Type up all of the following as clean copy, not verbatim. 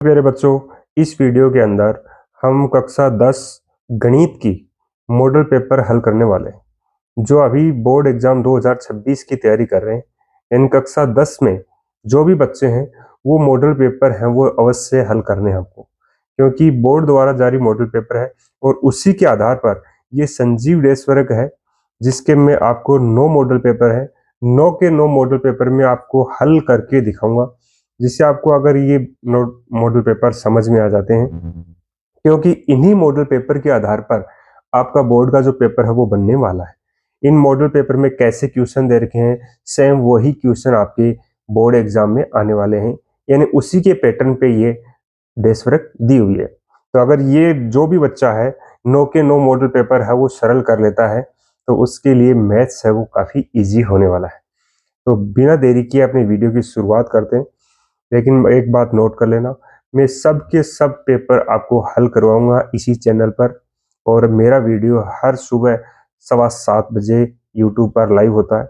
मेरे बच्चों, इस वीडियो के अंदर हम कक्षा 10 गणित की मॉडल पेपर हल करने वाले हैं। जो अभी बोर्ड एग्जाम 2026 की तैयारी कर रहे हैं, इन कक्षा 10 में जो भी बच्चे हैं वो मॉडल पेपर हैं वो अवश्य हल करने हैं आपको, क्योंकि बोर्ड द्वारा जारी मॉडल पेपर है और उसी के आधार पर ये संजीव डेस वर्क है, जिसके में आपको 9 मॉडल पेपर है। 9 के 9 मॉडल पेपर में आपको हल करके दिखाऊंगा, जिससे आपको अगर ये मॉडल पेपर समझ में आ जाते हैं, क्योंकि इन्हीं मॉडल पेपर के आधार पर आपका बोर्ड का जो पेपर है वो बनने वाला है। इन मॉडल पेपर में कैसे क्वेश्चन दे रखे हैं, सेम वही क्वेश्चन आपके बोर्ड एग्जाम में आने वाले हैं, यानी उसी के पैटर्न पे ये डेस्क वर्क दी हुई है। तो अगर ये जो भी बच्चा है 9 के 9 मॉडल पेपर है वो सरल कर लेता है, तो उसके लिए मैथ्स है वो काफी इजी होने वाला है। तो बिना देरी किए अपनी वीडियो की शुरुआत करते हैं। लेकिन एक बात नोट कर लेना, मैं सब के सब पेपर आपको हल करवाऊंगा इसी चैनल पर, और मेरा वीडियो हर सुबह 7:15 बजे यूट्यूब पर लाइव होता है।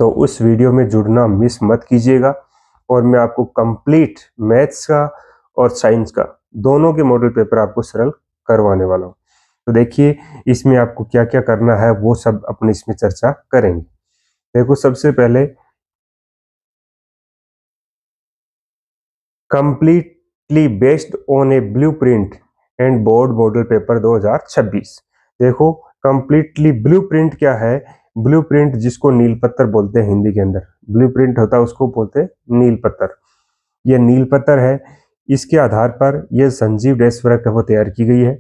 तो उस वीडियो में जुड़ना मिस मत कीजिएगा, और मैं आपको कंप्लीट मैथ्स का और साइंस का दोनों के मॉडल पेपर आपको सरल करवाने वाला हूँ। तो देखिए, इसमें आपको क्या क्या करना है वो सब अपने इसमें चर्चा करेंगे। देखो, सबसे पहले completely based on A blueprint and board model paper 2026। देखो, कंप्लीटली ब्लूप्रिंट क्या है? ब्लूप्रिंट जिसको नीलपत्तर बोलते हैं हिंदी के अंदर, ब्लूप्रिंट होता है उसको बोलते हैं नीलपत्तर। यह नीलपत्तर है, इसके आधार पर यह संजीव डेस्क वर्क है वो तैयार की गई है।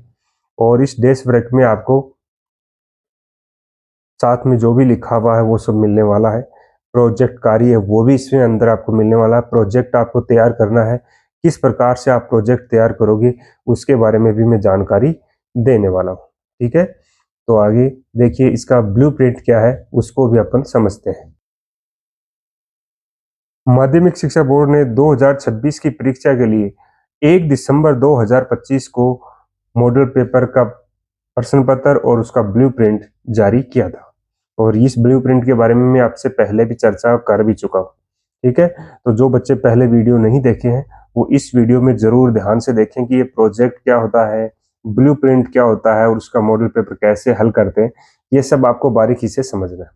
और इस डेस्क वर्क में आपको साथ में जो भी लिखा हुआ है वो सब मिलने वाला है। प्रोजेक्ट कार्य है वो भी इसमें अंदर आपको मिलने वाला है। प्रोजेक्ट आपको तैयार करना है, किस प्रकार से आप प्रोजेक्ट तैयार करोगे उसके बारे में भी मैं जानकारी देने वाला हूँ। ठीक है, तो आगे देखिए, इसका ब्लूप्रिंट क्या है उसको भी अपन समझते हैं। माध्यमिक शिक्षा बोर्ड ने 2026 की परीक्षा के लिए 1 दिसंबर 2025 को मॉडल पेपर का प्रश्न पत्र और उसका ब्लूप्रिंट जारी किया था। और इस ब्लूप्रिंट के बारे में मैं आपसे पहले भी चर्चा कर भी चुका हूँ। ठीक है, तो जो बच्चे पहले वीडियो नहीं देखे हैं वो इस वीडियो में जरूर ध्यान से देखें कि ये प्रोजेक्ट क्या होता है, ब्लूप्रिंट क्या होता है और उसका मॉडल पेपर कैसे हल करते हैं, ये सब आपको बारीकी से समझना है।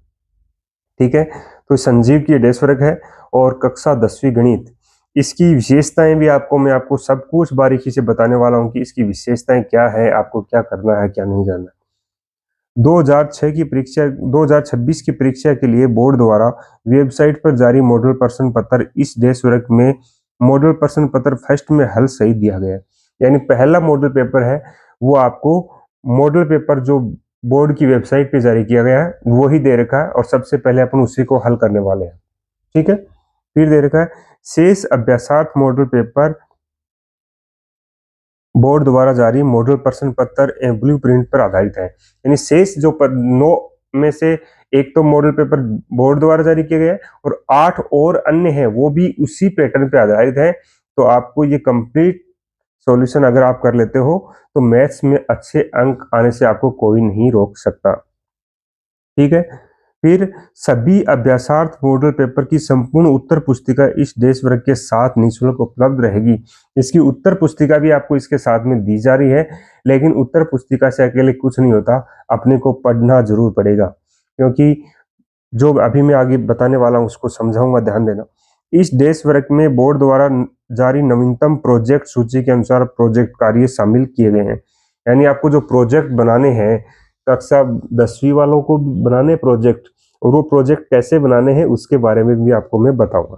ठीक है, तो संजीव की डेस्क वर्क है और कक्षा 10वीं गणित, इसकी विशेषताएं भी मैं आपको सब कुछ बारीकी से बताने वाला हूँ कि इसकी विशेषताएं क्या है, आपको क्या करना है क्या नहीं करना। 2006 की परीक्षा 2026 की परीक्षा के लिए बोर्ड द्वारा वेबसाइट पर जारी मॉडल प्रश्न पत्र, इस डेस्क वर्क में मॉडल प्रश्न पत्र फर्स्ट में हल सही दिया गया है। यानी पहला मॉडल पेपर है वो आपको मॉडल पेपर जो बोर्ड की वेबसाइट पे जारी किया गया है वो ही दे रखा है, और सबसे पहले अपन उसी को हल करने वाले हैं। ठीक है, फिर दे रखा है शेष अभ्यासार्थ मॉडल पेपर बोर्ड द्वारा जारी मॉडल प्रश्न पत्र एवं ब्लूप्रिंट पर आधारित है। यानी शेष जो 9 में से एक तो मॉडल पेपर बोर्ड द्वारा जारी किया गया है और 8 और अन्य हैं वो भी उसी पैटर्न पर आधारित है। तो आपको ये कंप्लीट सॉल्यूशन अगर आप कर लेते हो तो मैथ्स में अच्छे अंक आने से आपको कोई नहीं रोक सकता। ठीक है, फिर सभी अभ्यासार्थ मॉडल पेपर की संपूर्ण उत्तर पुस्तिका इस डेस्क वर्क के साथ निःशुल्क उपलब्ध रहेगी। इसकी उत्तर पुस्तिका भी आपको इसके साथ में दी जा रही है, लेकिन उत्तर पुस्तिका से अकेले कुछ नहीं होता, अपने को पढ़ना जरूर पड़ेगा, क्योंकि जो अभी मैं आगे बताने वाला हूँ उसको समझाऊंगा, ध्यान देना। इस डेस्क वर्क में बोर्ड द्वारा जारी नवीनतम प्रोजेक्ट सूची के अनुसार प्रोजेक्ट कार्य शामिल किए गए हैं। यानी आपको जो प्रोजेक्ट बनाने हैं, कक्षा 10वीं वालों को बनाने प्रोजेक्ट, और वो प्रोजेक्ट कैसे बनाने हैं उसके बारे में भी आपको मैं बताऊंगा।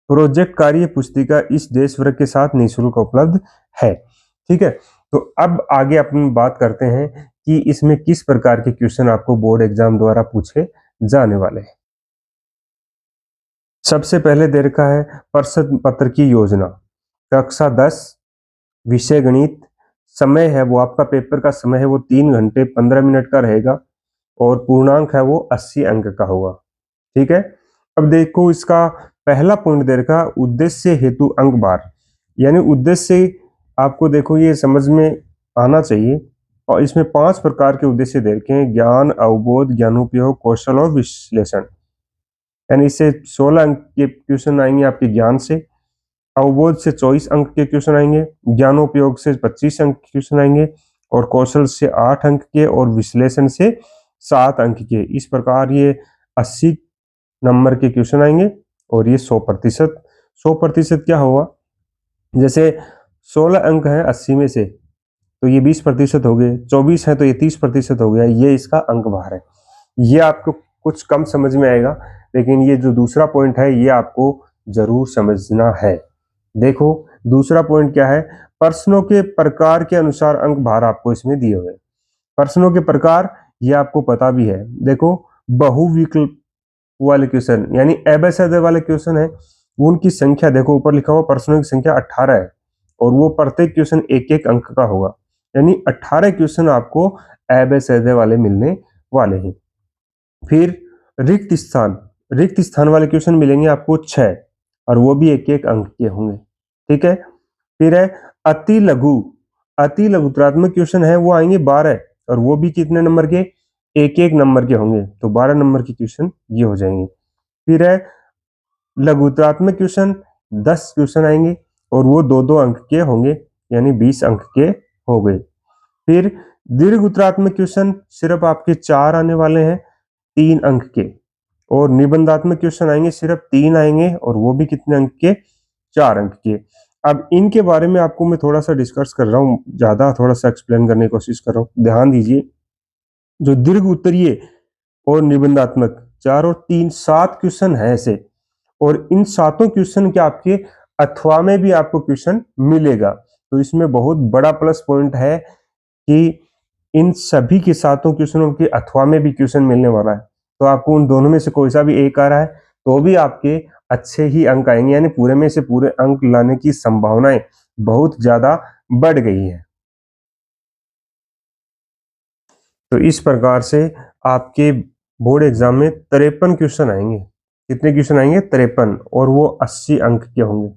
प्रोजेक्ट कार्य पुस्तिका इस डेस्क वर्क के साथ निःशुल्क उपलब्ध है। ठीक है, तो अब आगे अपन बात करते हैं कि इसमें किस प्रकार के क्वेश्चन आपको बोर्ड एग्जाम द्वारा पूछे जाने वाले हैं। सबसे पहले दे रखा है प्रश्न पत्र की योजना। कक्षा 10 विषय गणित, समय है वो आपका पेपर का समय है वो 3 घंटे 15 मिनट का रहेगा, और पूर्णांक है वो 80 अंक का होगा। ठीक है, अब देखो इसका पहला पॉइंट दे रखा उद्देश्य हेतु अंक बार। यानी उद्देश्य आपको देखो ये समझ में आना चाहिए, और इसमें 5 प्रकार के उद्देश्य दे रखे हैं: ज्ञान, अवबोध, ज्ञानोपयोग, कौशल और विश्लेषण। यानी इससे 16 अंक के क्वेश्चन आएंगे आपके ज्ञान से, अवबोध से 24 अंक के क्वेश्चन आएंगे, ज्ञानोपयोग से 25 अंक के क्वेश्चन आएंगे, और कौशल से 8 अंक के, और विश्लेषण से 7 अंक के। इस प्रकार ये 80 नंबर के क्वेश्चन आएंगे, और ये 100%। 100% क्या होगा, जैसे 16 अंक है 80 में से, तो ये 20% हो गए, 24 है तो ये 30% हो गया। ये इसका अंक भार है। ये आपको कुछ कम समझ में आएगा, लेकिन ये जो दूसरा पॉइंट है ये आपको जरूर समझना है। देखो दूसरा पॉइंट क्या है, प्रश्नों के प्रकार के अनुसार अंक भार आपको इसमें दिए हुए। प्रश्नों के प्रकार ये आपको पता भी है। देखो बहुविकल्प वाले क्वेश्चन यानी एबेसेडे वाले क्वेश्चन है, उनकी संख्या देखो ऊपर लिखा हुआ प्रश्नों की संख्या 18 है, और वो प्रत्येक क्वेश्चन एक एक अंक का होगा, यानी 18 क्वेश्चन आपको एबेसेडे वाले मिलने वाले हैं। फिर रिक्त स्थान वाले क्वेश्चन मिलेंगे आपको 6, और वो भी एक एक अंक के होंगे। ठीक है। फिर है अति लघुत्रात्मक क्वेश्चन है, वो आएंगे 12, और वो भी कितने नंबर के, एक एक नंबर के होंगे, तो 12 नंबर के क्वेश्चन ये हो जाएंगे। फिर है लघुत्रात्मक क्वेश्चन 10 क्वेश्चन आएंगे, और वो 2-2 अंक के होंगे, यानी 20 अंक के हो गए। फिर दीर्घ उत्तरात्मक क्वेश्चन सिर्फ आपके 4 आने वाले हैं, 3 अंक के, और निबंधात्मक क्वेश्चन आएंगे सिर्फ 3 आएंगे, और वो भी कितने अंक के, 4 अंक के। अब इनके बारे में आपको मैं थोड़ा सा डिस्कस कर रहा हूँ, ज्यादा थोड़ा सा एक्सप्लेन करने की कोशिश कर रहा हूँ, ध्यान दीजिए। जो दीर्घ उत्तरीय और निबंधात्मक 4 और 3 7 क्वेश्चन है ऐसे, और इन 7 क्वेश्चन के आपके अथवा में भी आपको क्वेश्चन मिलेगा। तो इसमें बहुत बड़ा प्लस पॉइंट है कि इन सभी के 7 क्वेश्चनों के अथवा में भी क्वेश्चन मिलने वाला है। तो आपको उन दोनों में से कोई सा भी एक आ रहा है तो भी आपके अच्छे ही अंक आएंगे, यानी पूरे में से पूरे अंक लाने की संभावनाएं बहुत ज्यादा बढ़ गई है। तो इस प्रकार से आपके बोर्ड एग्जाम में 53 क्वेश्चन आएंगे। कितने क्वेश्चन आएंगे, 53, और वो 80 अंक के होंगे,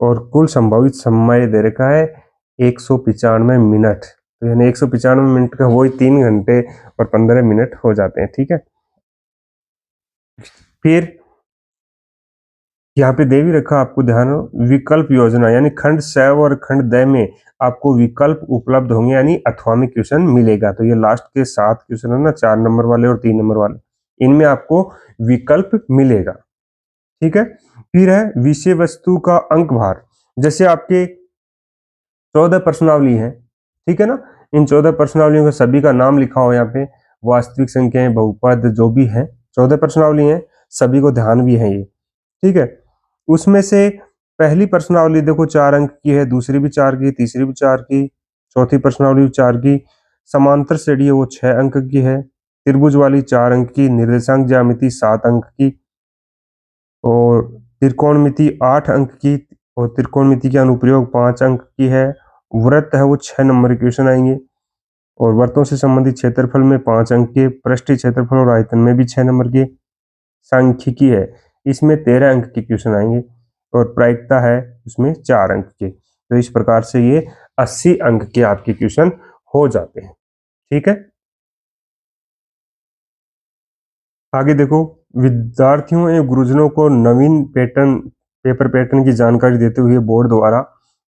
और कुल संभावित समय दे रखा है 195 मिनट। तो यानी 195 मिनट का वही 3 घंटे और 15 मिनट हो जाते हैं। ठीक है। फिर यहाँ पे दे भी रखा आपको ध्यान हो, विकल्प योजना, यानी खंड स और खंड द में आपको विकल्प उपलब्ध होंगे, यानी अथवा में क्वेश्चन मिलेगा। तो ये लास्ट के 7 क्वेश्चन है ना, 4 नंबर वाले और 3 नंबर वाले, इनमें आपको विकल्प मिलेगा। ठीक है। फिर है विषय वस्तु का अंक भार। जैसे आपके 14 प्रश्नावली है, ठीक है ना, इन 14 प्रश्नावलियों का सभी का नाम लिखा हो यहाँ पे, वास्तविक संख्याएं, बहुपद, जो भी है 14 प्रश्नावली है, सभी को ध्यान भी है ये। ठीक है। उसमें से पहली प्रश्नावली देखो 4 अंक की है, दूसरी भी 4 की, तीसरी भी 4 की, चौथी प्रश्नावली भी 4 की, समांतर श्रेणी है वो 6 अंक की है, त्रिभुज वाली 4 अंक की, निर्देशांक ज्यामिति 7 अंक की, और त्रिकोणमिति 8 अंक की, और त्रिकोणमिति के अनुप्रयोग 5 अंक की है। वृत्त है वो 6 नंबर के क्वेश्चन आएंगे, और वृत्तों से संबंधित क्षेत्रफल में 5 अंक के, पृष्ठीय क्षेत्रफल और आयतन में भी 6 नंबर के। सांख्यिकी है, इसमें 13 अंक के क्वेश्चन आएंगे, और प्रायिकता है उसमें 4 अंक के। तो इस प्रकार से ये 80 अंक के आपके क्वेश्चन हो जाते हैं। ठीक है। आगे देखो, विद्यार्थियों एवं गुरुजनों को नवीन पेपर पैटर्न की जानकारी देते हुए बोर्ड द्वारा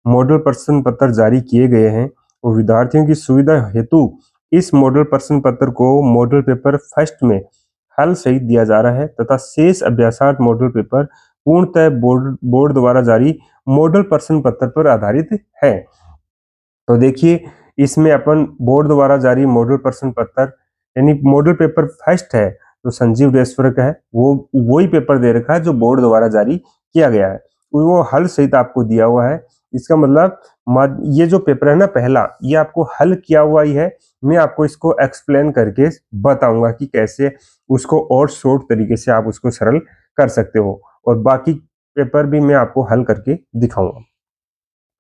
मॉडल प्रश्न पत्र जारी किए गए हैं, और विद्यार्थियों की सुविधा हेतु इस मॉडल प्रश्न पत्र को मॉडल पेपर फर्स्ट में हल सहित दिया जा रहा है, तथा शेष अभ्यासार्थ मॉडल पेपर पूर्णतः बोर्ड द्वारा जारी मॉडल प्रश्न पत्र पर आधारित है। तो देखिए, इसमें अपन बोर्ड द्वारा जारी मॉडल प्रश्न पत्र, यानी मॉडल पेपर फर्स्ट है तो संजीव रेश्वर का है, वो वही पेपर दे रखा है जो बोर्ड द्वारा जारी किया गया है, वो हल सहित आपको दिया हुआ है। इसका मतलब ये जो पेपर है ना पहला, ये आपको हल किया हुआ ही है। मैं आपको इसको एक्सप्लेन करके बताऊंगा कि कैसे उसको और शॉर्ट तरीके से आप उसको सरल कर सकते हो, और बाकी पेपर भी मैं आपको हल करके दिखाऊंगा।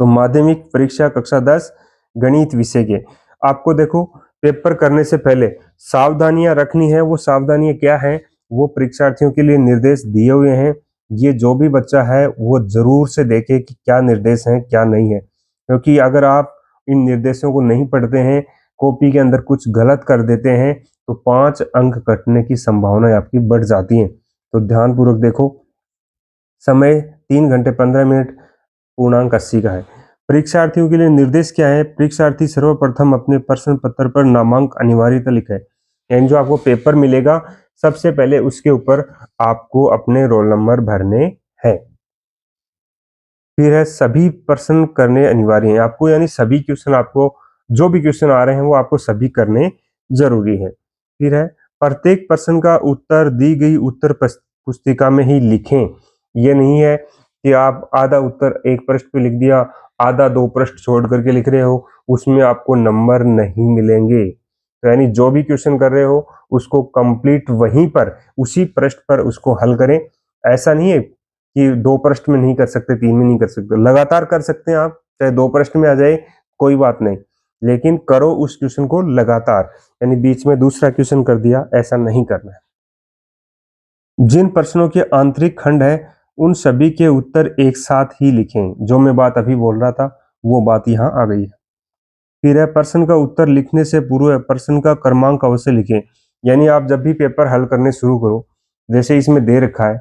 तो माध्यमिक परीक्षा कक्षा 10 गणित विषय के आपको देखो पेपर करने से पहले सावधानियां रखनी है। वो सावधानियां क्या है, वो परीक्षार्थियों के लिए निर्देश दिए हुए हैं। ये जो भी बच्चा है वो जरूर से देखे कि क्या निर्देश हैं क्या नहीं है, क्योंकि अगर आप इन निर्देशों को नहीं पढ़ते हैं, कॉपी के अंदर कुछ गलत कर देते हैं, तो 5 अंक कटने की संभावना आपकी बढ़ जाती है। तो ध्यानपूर्वक देखो, समय 3 घंटे 15 मिनट, पूर्णांक 80 का है। परीक्षार्थियों के लिए निर्देश क्या है? परीक्षार्थी सर्वप्रथम अपने प्रश्न पत्र पर नामांक अनिवार्यता लिखे, यानी जो आपको पेपर मिलेगा सबसे पहले उसके ऊपर आपको अपने रोल नंबर भरने हैं। फिर है सभी प्रश्न करने अनिवार्य हैं आपको, यानी सभी क्वेश्चन आपको, जो भी क्वेश्चन आ रहे हैं वो आपको सभी करने जरूरी है। फिर है प्रत्येक प्रश्न का उत्तर दी गई उत्तर पुस्तिका में ही लिखें। ये नहीं है कि आप आधा उत्तर एक पृष्ठ पे लिख दिया, आधा 2 पृष्ठ छोड़ करके लिख रहे हो, उसमें आपको नंबर नहीं मिलेंगे। तो यानी जो भी क्वेश्चन कर रहे हो उसको कंप्लीट वहीं पर उसी पृष्ठ पर उसको हल करें। ऐसा नहीं है कि 2 पृष्ठ में नहीं कर सकते, 3 में नहीं कर सकते, लगातार कर सकते हैं आप, चाहे 2 पृष्ठ में आ जाए कोई बात नहीं, लेकिन करो उस क्वेश्चन को लगातार, यानी बीच में दूसरा क्वेश्चन कर दिया, ऐसा नहीं करना है। जिन प्रश्नों के आंतरिक खंड है उन सभी के उत्तर एक साथ ही लिखें। जो मैं बात अभी बोल रहा था वो बात यहाँ आ गई है। फिर है प्रश्न का उत्तर लिखने से पूर्व प्रश्न का क्रमांक अवश्य लिखें, यानी आप जब भी पेपर हल करने शुरू करो, जैसे इसमें दे रखा है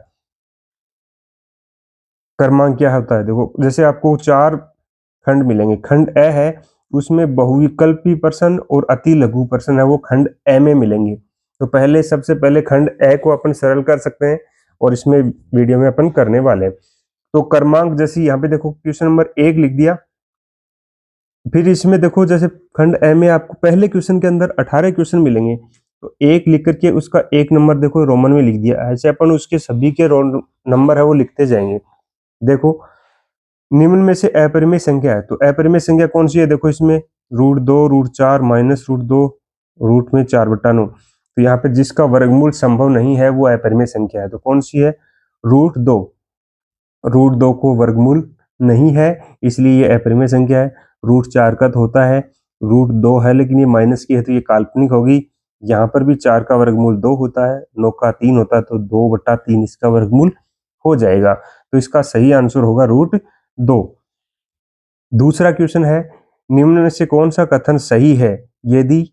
क्रमांक क्या होता है, देखो जैसे आपको 4 खंड मिलेंगे, खंड ए है उसमें बहुविकल्पी प्रश्न और अति लघु प्रश्न है वो खंड ए में मिलेंगे। तो पहले सबसे पहले खंड ए को अपन सरल कर सकते हैं और इसमें वीडियो में अपन करने वाले हैं। तो क्रमांक जैसे यहाँ पे देखो क्वेश्चन नंबर 1 लिख दिया, फिर इसमें देखो जैसे खंड ए में आपको पहले क्वेश्चन के अंदर 18 क्वेश्चन मिलेंगे, तो 1 लिख करके उसका 1 नंबर देखो रोमन में लिख दिया, ऐसे अपन उसके सभी के रोल नंबर है वो लिखते जाएंगे। देखो निम्न में से अपरिमेय संख्या है, तो अपरिमेय संख्या कौन सी है, देखो इसमें √2, √4, -√2, रूट में 4/9। तो यहाँ पे जिसका वर्गमूल संभव नहीं है वो अपरिमेय संख्या है, तो कौन सी है, √2। √2 को वर्गमूल नहीं है इसलिए ये अपरिमेय संख्या है। √4 का तो होता है, √2 है लेकिन ये माइनस की है तो ये काल्पनिक होगी। यहाँ पर भी 4 का वर्गमूल 2 होता है, 9 का 3 होता है, तो 2/3 इसका वर्गमूल हो जाएगा। तो इसका सही आंसर होगा √2। दूसरा क्वेश्चन है निम्न में से कौन सा कथन सही है यदि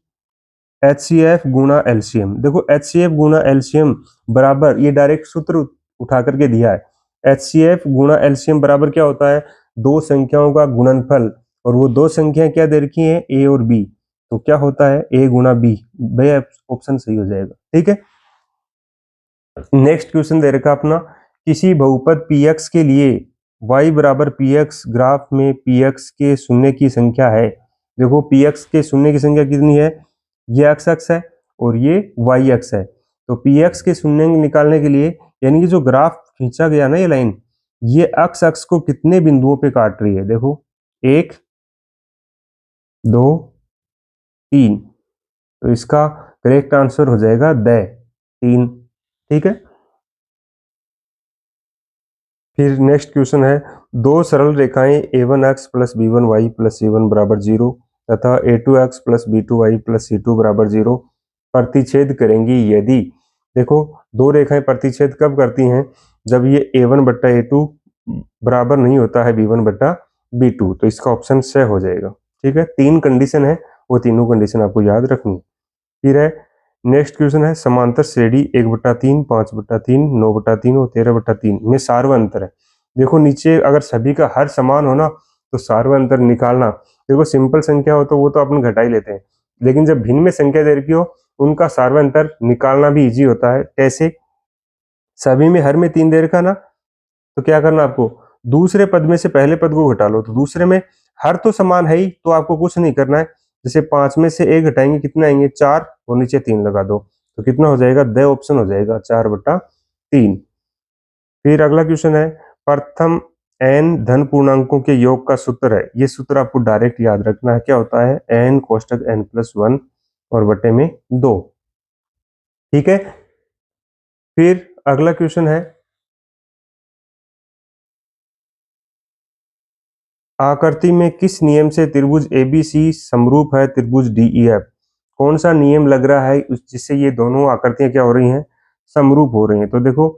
HCF गुणा एलसीएम, देखो HCF गुणा एलसीएम बराबर, ये डायरेक्ट सूत्र उठा करके दिया है। HCF गुणा एलसीएम बराबर क्या होता है, दो संख्याओं का गुणनफल, और वो दो संख्याएं क्या दे रखी हैं, ए और बी, तो क्या होता है ए गुणा बी, भाई ऑप्शन सही हो जाएगा। ठीक है, नेक्स्ट क्वेश्चन दे रखा अपना, किसी बहुपद px के लिए y बराबर px ग्राफ में px के शून्य की संख्या है। देखो px के शून्य की संख्या कितनी है, ये x अक्ष है और ये y अक्ष है, तो px के शून्य निकालने के लिए, यानी कि जो ग्राफ खींचा गया ना ये लाइन, ये x अक्ष को कितने बिंदुओं पे काट रही है, देखो 1, 2, 3, तो इसका करेक्ट आंसर हो जाएगा 3। ठीक है, फिर नेक्स्ट क्वेश्चन है, दो सरल रेखाएं a1x plus b1y plus c1 बराबर 0 तथा a2x plus b2y plus c2 बराबर 0 प्रतिच्छेद करेंगी यदि, देखो दो रेखाएं प्रतिच्छेद कब करती हैं, जब ये a1 बट्टा a2 बराबर नहीं होता है b1 बट्टा b2, तो इसका ऑप्शन स हो जाएगा। ठीक है, 3 कंडीशन है, वो तीनों कंडीशन आपको याद रखनी। फिर है नेक्स्ट क्वेश्चन है, समांतर श्रेणी 1/3, 5/3, 9/3 और 13/3 में सार्व अंतर है। देखो नीचे अगर सभी का हर समान हो ना तो सार्व अंतर निकालना, देखो सिंपल संख्या हो तो वो तो अपन घटा ही लेते हैं, लेकिन जब भिन्न में संख्या दे रखी हो उनका सार्व अंतर निकालना भी इजी होता है। कैसे, सभी में हर में 3 दे रखा ना, तो क्या करना आपको, दूसरे पद में से पहले पद को घटा लो, तो दूसरे में हर तो समान है ही, तो आपको कुछ नहीं करना है, जैसे 5 में से 1 घटाएंगे कितना आएंगे 4, और नीचे 3 लगा दो, तो कितना हो जाएगा, द ऑप्शन हो जाएगा 4/3। फिर अगला क्वेश्चन है, प्रथम n धन पूर्णांकों के योग का सूत्र है, ये सूत्र आपको डायरेक्ट याद रखना है, क्या होता है, n कोष्टक n+1 और बटे में 2। ठीक है, फिर अगला क्वेश्चन है, आकृति में किस नियम से त्रिभुज ABC समरूप है त्रिभुज DEF, कौन सा नियम लग रहा है जिससे ये दोनों आकृतियां क्या हो रही हैं, समरूप हो रही हैं। तो देखो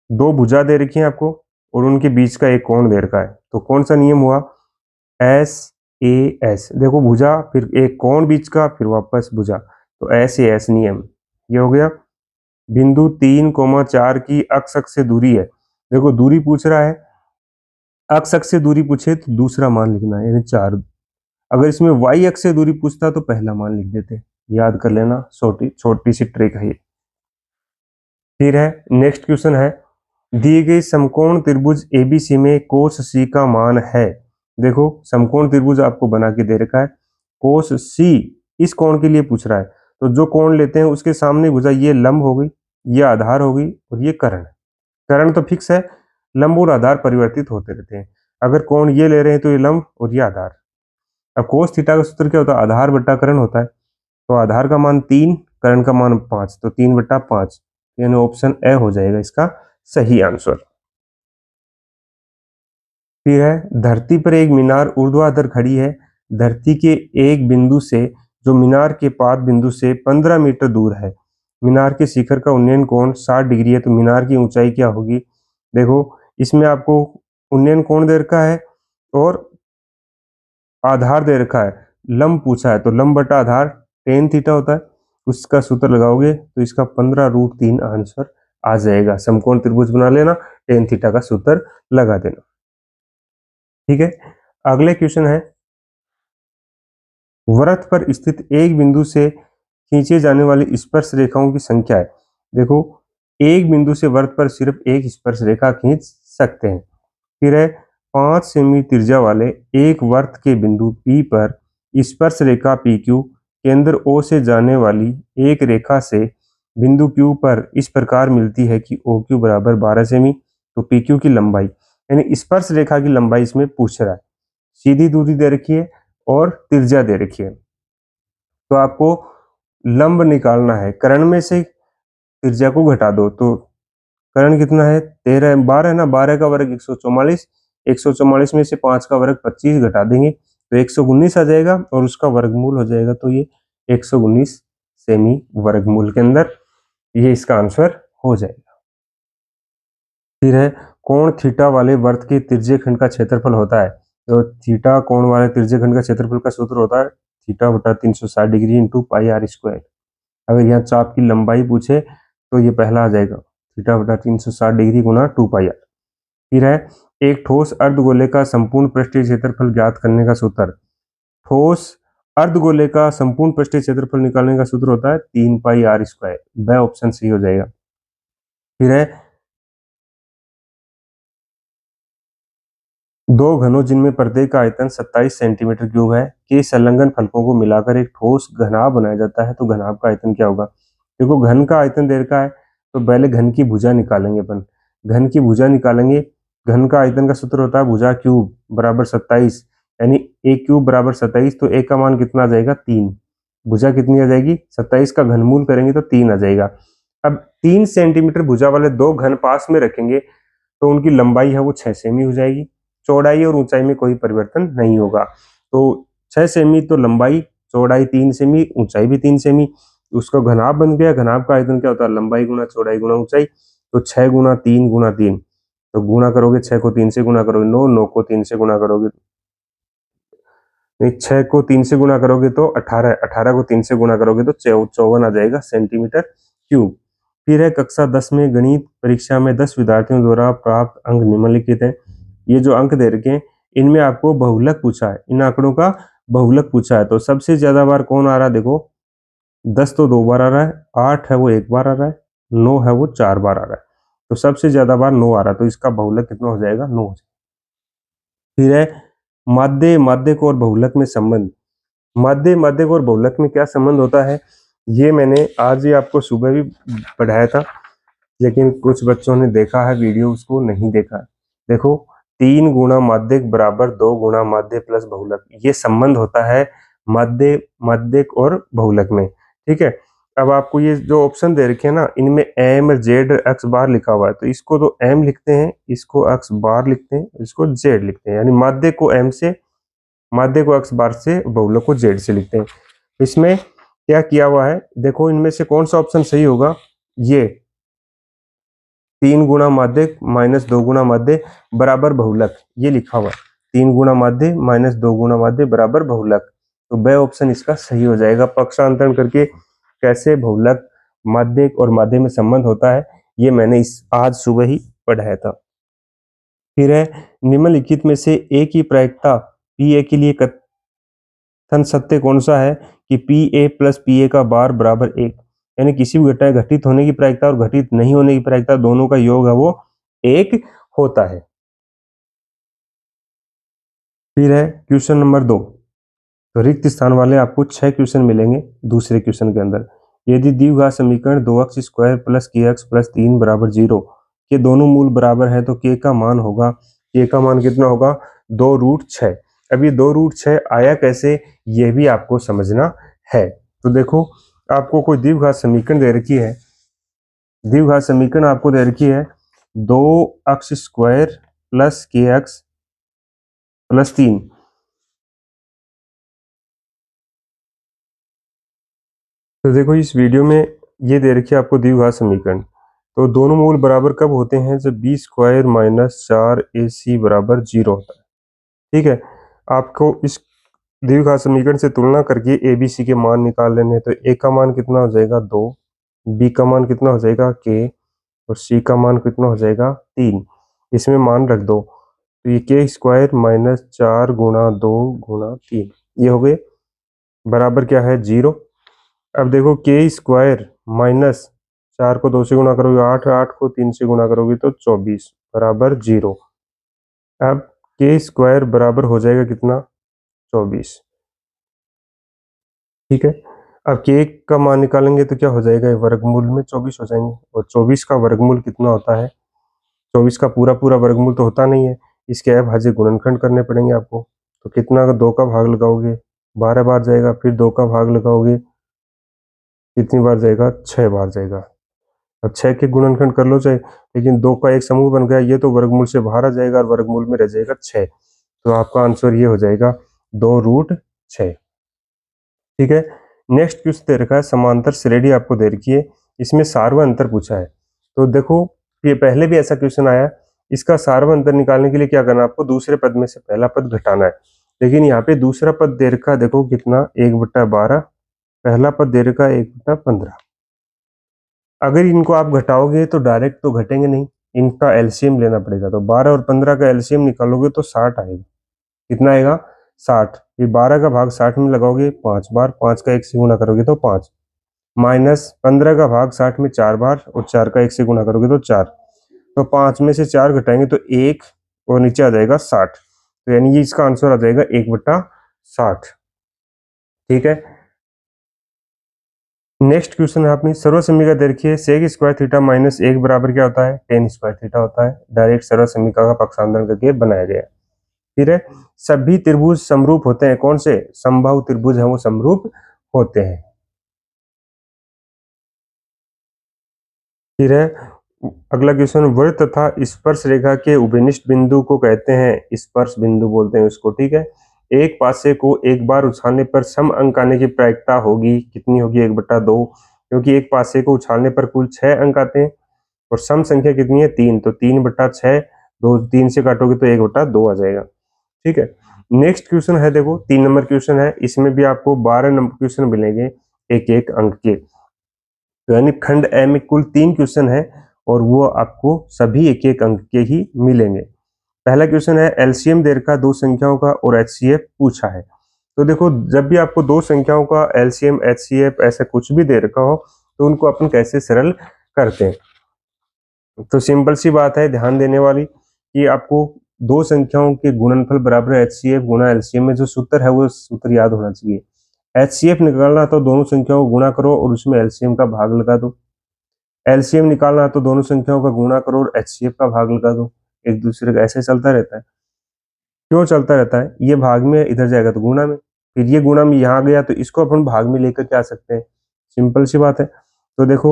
दो भुजा दे रखी हैं आपको और उनके बीच का एक कोण दे रखा है, तो कौन सा नियम हुआ, SAS, देखो भुजा फिर एक कोण बीच का फिर वापस भुजा, तो SAS नियम, ये हो गया। बिंदु 3, 4 की अक्ष से दूरी है, देखो दूरी पूछ रहा है, एक्स अक्ष से दूरी पूछे तो दूसरा मान लिखना है, यानी 4। अगर इसमें वाई अक्ष से दूरी पूछता तो पहला मान लिख देते। याद कर लेना, छोटी छोटी सी ट्रिक है ये। फिर है नेक्स्ट क्वेश्चन है, दिए गए समकोण त्रिभुज एबीसी में कोस सी का मान है। देखो समकोण त्रिभुज आपको बना के दे रखा है, कोस सी इस कोण के लिए पूछ रहा है, तो जो कोण लेते हैं उसके सामने भुजा, ये लंब हो गई, ये आधार हो गई और ये कर्ण। कर्ण तो फिक्स है, लंब और आधार परिवर्तित होते रहते हैं। अगर कोण ये ले रहे हैं तो ये लंब और ये आधार। अब कोस थीटा का सूत्र क्या होता है, आधार बट्टा कर्ण होता है। तो आधार का मान 3, कर्ण का मान 5, तो 3/5, यानी ऑप्शन ए हो जाएगा इसका सही आंसर। फिर है धरती पर एक मीनार ऊर्ध्वाधर खड़ी है, धरती के एक बिंदु से जो मीनार के पाद बिंदु से 15 मीटर दूर है, मीनार के शिखर का उन्नयन कोण 60 डिग्री है, तो मीनार की ऊंचाई क्या होगी। देखो इसमें आपको उन्नयन कोण दे रखा है और आधार दे रखा है, लंब पूछा है, तो लंब बटा आधार टेन थीटा होता है, उसका सूत्र लगाओगे तो इसका 15√3 आंसर आ जाएगा। समकोण त्रिभुज बना लेना, टेन थीटा का सूत्र लगा देना। ठीक है, अगले क्वेश्चन है, वृत्त पर स्थित एक बिंदु से खींचे जाने वाली स्पर्श रेखाओं की संख्या है। देखो एक बिंदु से वृत्त पर सिर्फ एक स्पर्श रेखा खींच सकते हैं। फिर है 5 सेमी त्रिज्या वाले एक वृत्त के बिंदु P पर स्पर्श रेखा PQ केंद्र O से जाने वाली एक रेखा से बिंदु Q पर इस प्रकार मिलती है कि OQ बराबर 12 सेमी, तो PQ की लंबाई, यानी स्पर्श रेखा की लंबाई इसमें पूछ रहा है। सीधी दूरी दे रखी है और त्रिज्या दे रखी है, तो आपको लंब निकालना है। कर्ण में से त्रिज्या को घटा दो, तो कर्ण कितना है 13, 12 ना, 12 का वर्ग 144, 144 में से 5 का वर्ग 25 घटा देंगे तो 119 आ जाएगा और उसका वर्गमूल हो जाएगा, तो ये 119 सेमी वर्गमूल के अंदर ये इसका आंसर हो जाएगा। फिर है कोण थीटा वाले वृत्त के तिर्यक खंड का क्षेत्रफल होता है, तो थीटा कोण वाले तिर्यक खंड का क्षेत्रफल का सूत्र होता है थीटा बटा 360 degree into pi r square. अगर यहाँ चाप की लंबाई पूछे तो ये पहला आ जाएगा थीटा बटा 360 डिग्री गुना 2 पाई आर। फिर है एक ठोस अर्धगोले का संपूर्ण पृष्ठीय क्षेत्रफल ज्ञात करने का सूत्र। ठोस अर्धगोले का संपूर्ण पृष्ठीय क्षेत्रफल निकालने का सूत्र होता है 3 पाई आर स्क्वायर। वह ऑप्शन सही हो जाएगा। फिर है दो घनों जिनमें प्रत्येक का आयतन 27 सेंटीमीटर क्यूब है के संलग्न फलकों को मिलाकर एक ठोस घनाभ बनाया जाता है, तो घनाभ का आयतन क्या होगा। देखो घन का आयतन दे रखा है, तो पहले घन की भुजा निकालेंगे अपन। घन की भुजा निकालेंगे, घन का आयतन का सूत्र होता है भुजा क्यूब बराबर 27, यानी एक क्यूब बराबर 27, तो एक का मान कितना आ जाएगा 3। भुजा कितनी आ जाएगी 27 का घनमूल करेंगे तो 3 आ जाएगा। अब 3 सेंटीमीटर भुजा वाले दो घन पास में रखेंगे तो उनकी लंबाई है वो 6 सेमी हो जाएगी, चौड़ाई और ऊंचाई में कोई परिवर्तन नहीं होगा। तो 6 सेमी तो लंबाई, चौड़ाई 3 सेमी, ऊंचाई भी 3 सेमी, उसका घनाभ बन गया। घनाभ का आयतन क्या होता है लंबाई गुना चौड़ाई गुना ऊंचाई, तो 6 गुना 3 गुना 3, तो गुना करोगे 6 को 3 से गुना करोगे 9, 9 को 3 से गुना करोगे नहीं, 6 को 3 से गुना करोगे तो 18, 18 को 3 से गुना करोगे तो 54 आ जाएगा सेंटीमीटर क्यूब। फिर है कक्षा 10 में गणित परीक्षा में 10 विद्यार्थियों द्वारा प्राप्त अंक निम्नलिखित है। ये जो अंक दे रखे हैं इनमें आपको बहुलक पूछा है, इन आंकड़ों का बहुलक पूछा है। तो सबसे ज्यादा बार कौन आ रहा है, देखो 10 तो 2 बार आ रहा है, 8 है वो 1 बार आ रहा है, 9 है वो 4 बार आ रहा है, तो सबसे ज्यादा बार 9 आ रहा है, तो इसका बहुलक कितना हो जाएगा 9 हो जाएगा। फिर है माध्य, माध्यक और बहुलक में संबंध। माध्य, माध्यक और बहुलक में क्या संबंध होता है, ये मैंने आज ही आपको सुबह भी पढ़ाया था, लेकिन कुछ बच्चों ने देखा है वीडियो, उसको नहीं देखा है। देखो 3 गुणा माध्यक बराबर 2 गुणा माध्य प्लस बहुलक, ये संबंध होता है माध्य, माध्यक और बहुलक में। ठीक है, अब आपको ये जो ऑप्शन दे रखे हैं ना, इनमें एम जेड एक्स बार लिखा हुआ है, तो इसको तो एम लिखते हैं, इसको एक्स बार लिखते हैं, इसको जेड लिखते हैं, यानी माध्य को एम से, माध्य को एक्स बार से, बहुलक को जेड से लिखते हैं। इसमें क्या किया हुआ है, देखो इनमें से कौन सा ऑप्शन सही होगा, ये 3 गुणा माध्यक माइनस 2 गुणा माध्य बराबर बहुलक, ये लिखा हुआ है 3 गुणा माध्य माइनस 2 गुणा माध्य बराबर बहुलक, तो ब ऑप्शन इसका सही हो जाएगा। पक्षांतरण करके कैसे बहुलक, माध्यक और माध्य में संबंध होता है, ये मैंने इस आज सुबह ही पढ़ाया था। फिर है निम्नलिखित में से ए की प्रायिकता पी ए के लिए कथन सत्य कौन सा है कि P A plus P A का बार बराबर 1, यानी किसी भी घटना घटित होने की प्रायिकता और घटित नहीं होने की प्रायिकता दोनों का योग है वो 1 होता है। फिर है क्वेश्चन नंबर 2, तो रिक्त स्थान वाले आपको 6 क्वेश्चन मिलेंगे दूसरे क्वेश्चन के अंदर। यदि द्विघात समीकरण 2x स्क्वायर प्लस के एक्स प्लस 3 बराबर 0 के दोनों मूल बराबर है तो k का मान होगा, k का मान कितना होगा 2√6। अब ये 2√6 आया कैसे ये भी आपको समझना है। तो देखो आपको कोई द्विघात समीकरण दे रखी है, द्विघात समीकरण आपको दे रखी है 2x स्क्वायर प्लस के एक्स प्लस 3। तो देखो इस वीडियो में ये दे रखी है आपको द्विघात समीकरण, तो दोनों मूल बराबर कब होते हैं जब बी स्क्वायर माइनस 4ac बराबर 0 होता है। ठीक है, आपको इस द्विघात समीकरण से तुलना करके ए बी सी के मान निकाल लेने हैं। तो ए का मान कितना हो जाएगा 2, बी का मान कितना हो जाएगा के, और सी का मान कितना हो जाएगा 3। इसमें मान रख दो, तो ये के स्क्वायर माइनस 4 गुणा 2 गुणा 3 ये हो गए बराबर क्या है 0। अब देखो के स्क्वायर माइनस 4 को 2 से गुणा करोगे 8, 8 को 3 से गुणा करोगे तो 24 बराबर 0। अब के स्क्वायर बराबर हो जाएगा कितना 24। ठीक है, अब के का मान निकालेंगे तो क्या हो जाएगा वर्गमूल में 24 हो जाएंगे, और 24 का वर्गमूल कितना होता है 24 का पूरा पूरा वर्गमूल तो होता नहीं है, इसके अभाज्य गुणनखंड करने पड़ेंगे आपको। तो कितना 2 का भाग लगाओगे 12 बार जाएगा, फिर 2 का भाग लगाओगे कितनी बार जाएगा 6 बार जाएगा। अब 6 के गुणनखंड कर लो चाहे, लेकिन 2 का एक समूह बन गया ये तो वर्गमूल से बाहर आ जाएगा और वर्गमूल में रह जाएगा 6। तो आपका आंसर ये हो जाएगा 2√6। ठीक है, नेक्स्ट क्वेश्चन दे रखा है समांतर श्रेणी आपको दे रखी है, इसमें सार्व अंतर पूछा है। तो देखो ये पहले भी ऐसा क्वेश्चन आया, इसका सार्व अंतर निकालने के लिए क्या करना है आपको दूसरे पद में से पहला पद घटाना है। लेकिन यहाँ पे दूसरा पद दे रखा देखो कितना 1/12, पहला पद दे रखा 1/15। अगर इनको आप घटाओगे तो डायरेक्ट तो घटेंगे नहीं, इनका एलसीएम लेना पड़ेगा। तो 12 और 15 का एलसीएम निकालोगे तो 60 आएगा। कितना आएगा 60। ये 12 का भाग 60 में लगाओगे 5 बार, 5 का 1 से गुणा करोगे तो 5, माइनस 15 का भाग 60 में 4 बार और 4 का 1 से गुणा करोगे तो 4। तो 5 में से 4 घटाएंगे तो 1 और नीचे आ जाएगा 60। तो यानी ये इसका आंसर आ जाएगा 1/60। ठीक है, नेक्स्ट क्वेश्चन है अपनी सर्वसमीका दे रखी है सेक स्क्वायर थीटा माइनस 1 बराबर क्या होता है टेन स्क्वायर थीटा होता है। डायरेक्ट सर्वसमीका का पक्षांतरण करके बनाया गया है। फिर है सभी त्रिभुज समरूप होते हैं, कौन से समबाहु त्रिभुज हैं वो समरूप होते हैं। फिर है अगला क्वेश्चन वृत्त तथा स्पर्श रेखा के उभयनिष्ठ बिंदु को कहते हैं स्पर्श बिंदु बोलते हैं उसको। ठीक है, एक पासे को एक बार उछालने पर सम अंक आने की प्रायिकता होगी कितनी होगी 1/2, क्योंकि एक पासे को उछालने पर कुल 6 अंक आते हैं और सम संख्या कितनी है 3, तो 3/6, 2 3 से काटोगे तो 1/2 आ जाएगा। ठीक है, नेक्स्ट क्वेश्चन है देखो 3 नंबर क्वेश्चन है, इसमें भी आपको 12 नंबर क्वेश्चन मिलेंगे एक एक अंक के। तो यानी खंड ए में कुल 3 क्वेश्चन है और वो आपको सभी एक एक अंक के ही मिलेंगे। पहला क्वेश्चन है एलसीएम दे रखा दो संख्याओं का और एचसीएफ पूछा है। तो देखो जब भी आपको दो संख्याओं का एलसीएम एचसीएफ ऐसा कुछ भी दे रखा हो तो उनको अपन कैसे सरल करते हैं। तो सिंपल सी बात है ध्यान देने वाली कि आपको दो संख्याओं के गुणनफल बराबर एचसीएफ गुणा एलसीएम में जो सूत्र है वो सूत्र याद होना चाहिए। एचसीएफ निकालना तो दोनों संख्याओं को गुणा करो और उसमें एलसीएम का भाग लगा दो। एलसीएम निकालना तो दोनों संख्याओं का गुणा करो और एचसीएफ का भाग लगा दो। एक दूसरे का ऐसे चलता रहता है। क्यों चलता रहता है, ये भाग में इधर जाएगा तो गुणा में, फिर ये गुणा में यहाँ गया तो इसको अपन भाग में लेकर के आ सकते हैं। सिंपल सी बात है। तो देखो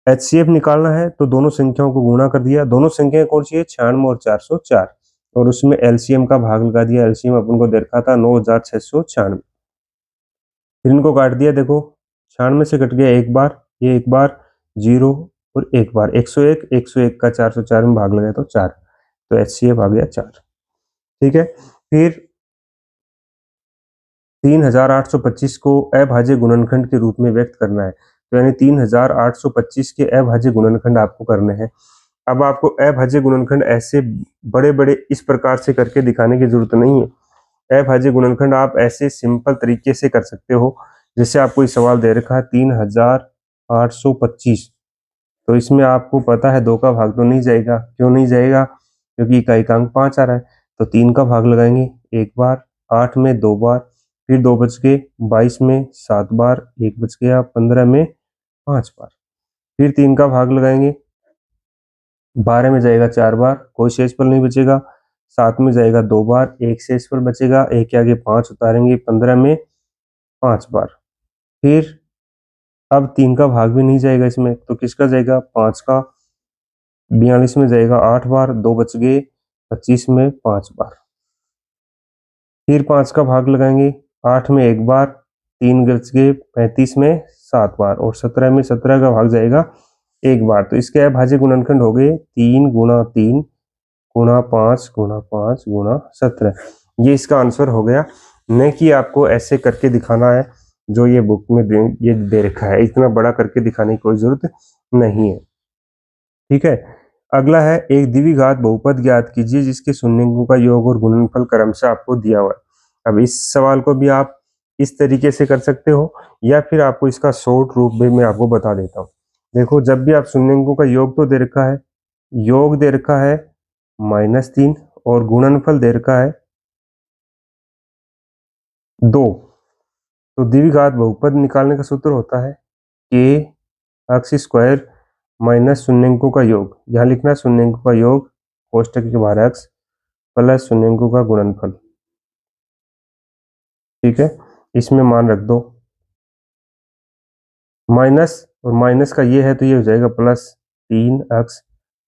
एचसीएफ निकालना है तो दोनों संख्याओं को गुणा कर दिया, दोनों संख्याएं कौन सी है 96 और 404, और उसमें एलसीएम का भाग लगा दिया। एलसीएम अपन को देखा था 9696। फिर इनको काट दिया, देखो 96 से कट गया एक बार, ये एक बार 0 और एक बार 101, 101 का 404 में भाग लगाया तो 4, तो एचसीएफ आ गया 4। ठीक है, फिर 3825 को अभाज्य गुणनखंड के रूप में व्यक्त करना है। तो यानी 3825 के अभाज्य गुणनखंड आपको करने हैं। अब आपको अभाज्य गुणनखंड ऐसे बड़े बड़े इस प्रकार से करके दिखाने की जरूरत नहीं है। अभाज्य गुणनखंड आप ऐसे सिंपल तरीके से कर सकते हो। जैसे आपको इस सवाल दे रखा है 3825, तो इसमें आपको पता है 2 का भाग तो नहीं जाएगा। क्यों नहीं जाएगा? क्योंकि इकाइकांक 5 आ रहा है। तो 3 का भाग लगाएंगे 1 बार, 8 में 2 बार, फिर 2 बच गए, 22 में 7 बार, 1 बच गया, 15 में 5 बार, फिर 3 का भाग लगाएंगे 12 में जाएगा 4 बार, कोई शेषफल नहीं बचेगा। 7 में जाएगा 2 बार, एक शेषफल बचेगा, एक के आगे 5 उतारेंगे, 15 में 5 बार। फिर अब 3 का भाग भी नहीं जाएगा इसमें, तो किसका जाएगा? 5 का। 42 में जाएगा 8 बार, 2 बच गए, 25 में 5 बार। फिर 5 का भाग लगाएंगे 8 में 1 बार, 3 बच गए, 35 में 7 बार, और 17 में 17 का भाग जाएगा 1 बार। तो इसके अभाज्य गुणनखंड हो गए 3 गुणा 3 गुणा 5 गुणा 5 गुणा 17। ये इसका आंसर हो गया। न कि आपको ऐसे करके दिखाना है जो ये बुक में ये दे रखा है, इतना बड़ा करके दिखाने की कोई जरूरत नहीं है। ठीक है, अगला है एक द्विघात बहुपद ज्ञात कीजिए जिसके शून्यंकों का योग और गुणनफल क्रमशः आपको दिया हुआ है। अब इस सवाल को भी आप इस तरीके से कर सकते हो, या फिर आपको इसका शॉर्ट रूप भी मैं आपको बता देता हूँ। देखो, जब भी आप शून्यंकों का योग तो दे रखा है, योग दे रखा है -3 और गुणनफल दे रखा है 2, तो द्विघात बहुपद निकालने का सूत्र होता है k अक्ष स्क्वायर माइनस शून्यंकों का योग, यहाँ लिखना है शून्यंकों का योग कोष्टक के बाहर अक्ष प्लस शून्यंकों का गुणनफल। ठीक है, इसमें मान रख दो, माइनस और माइनस का ये है तो ये हो जाएगा +3 अक्ष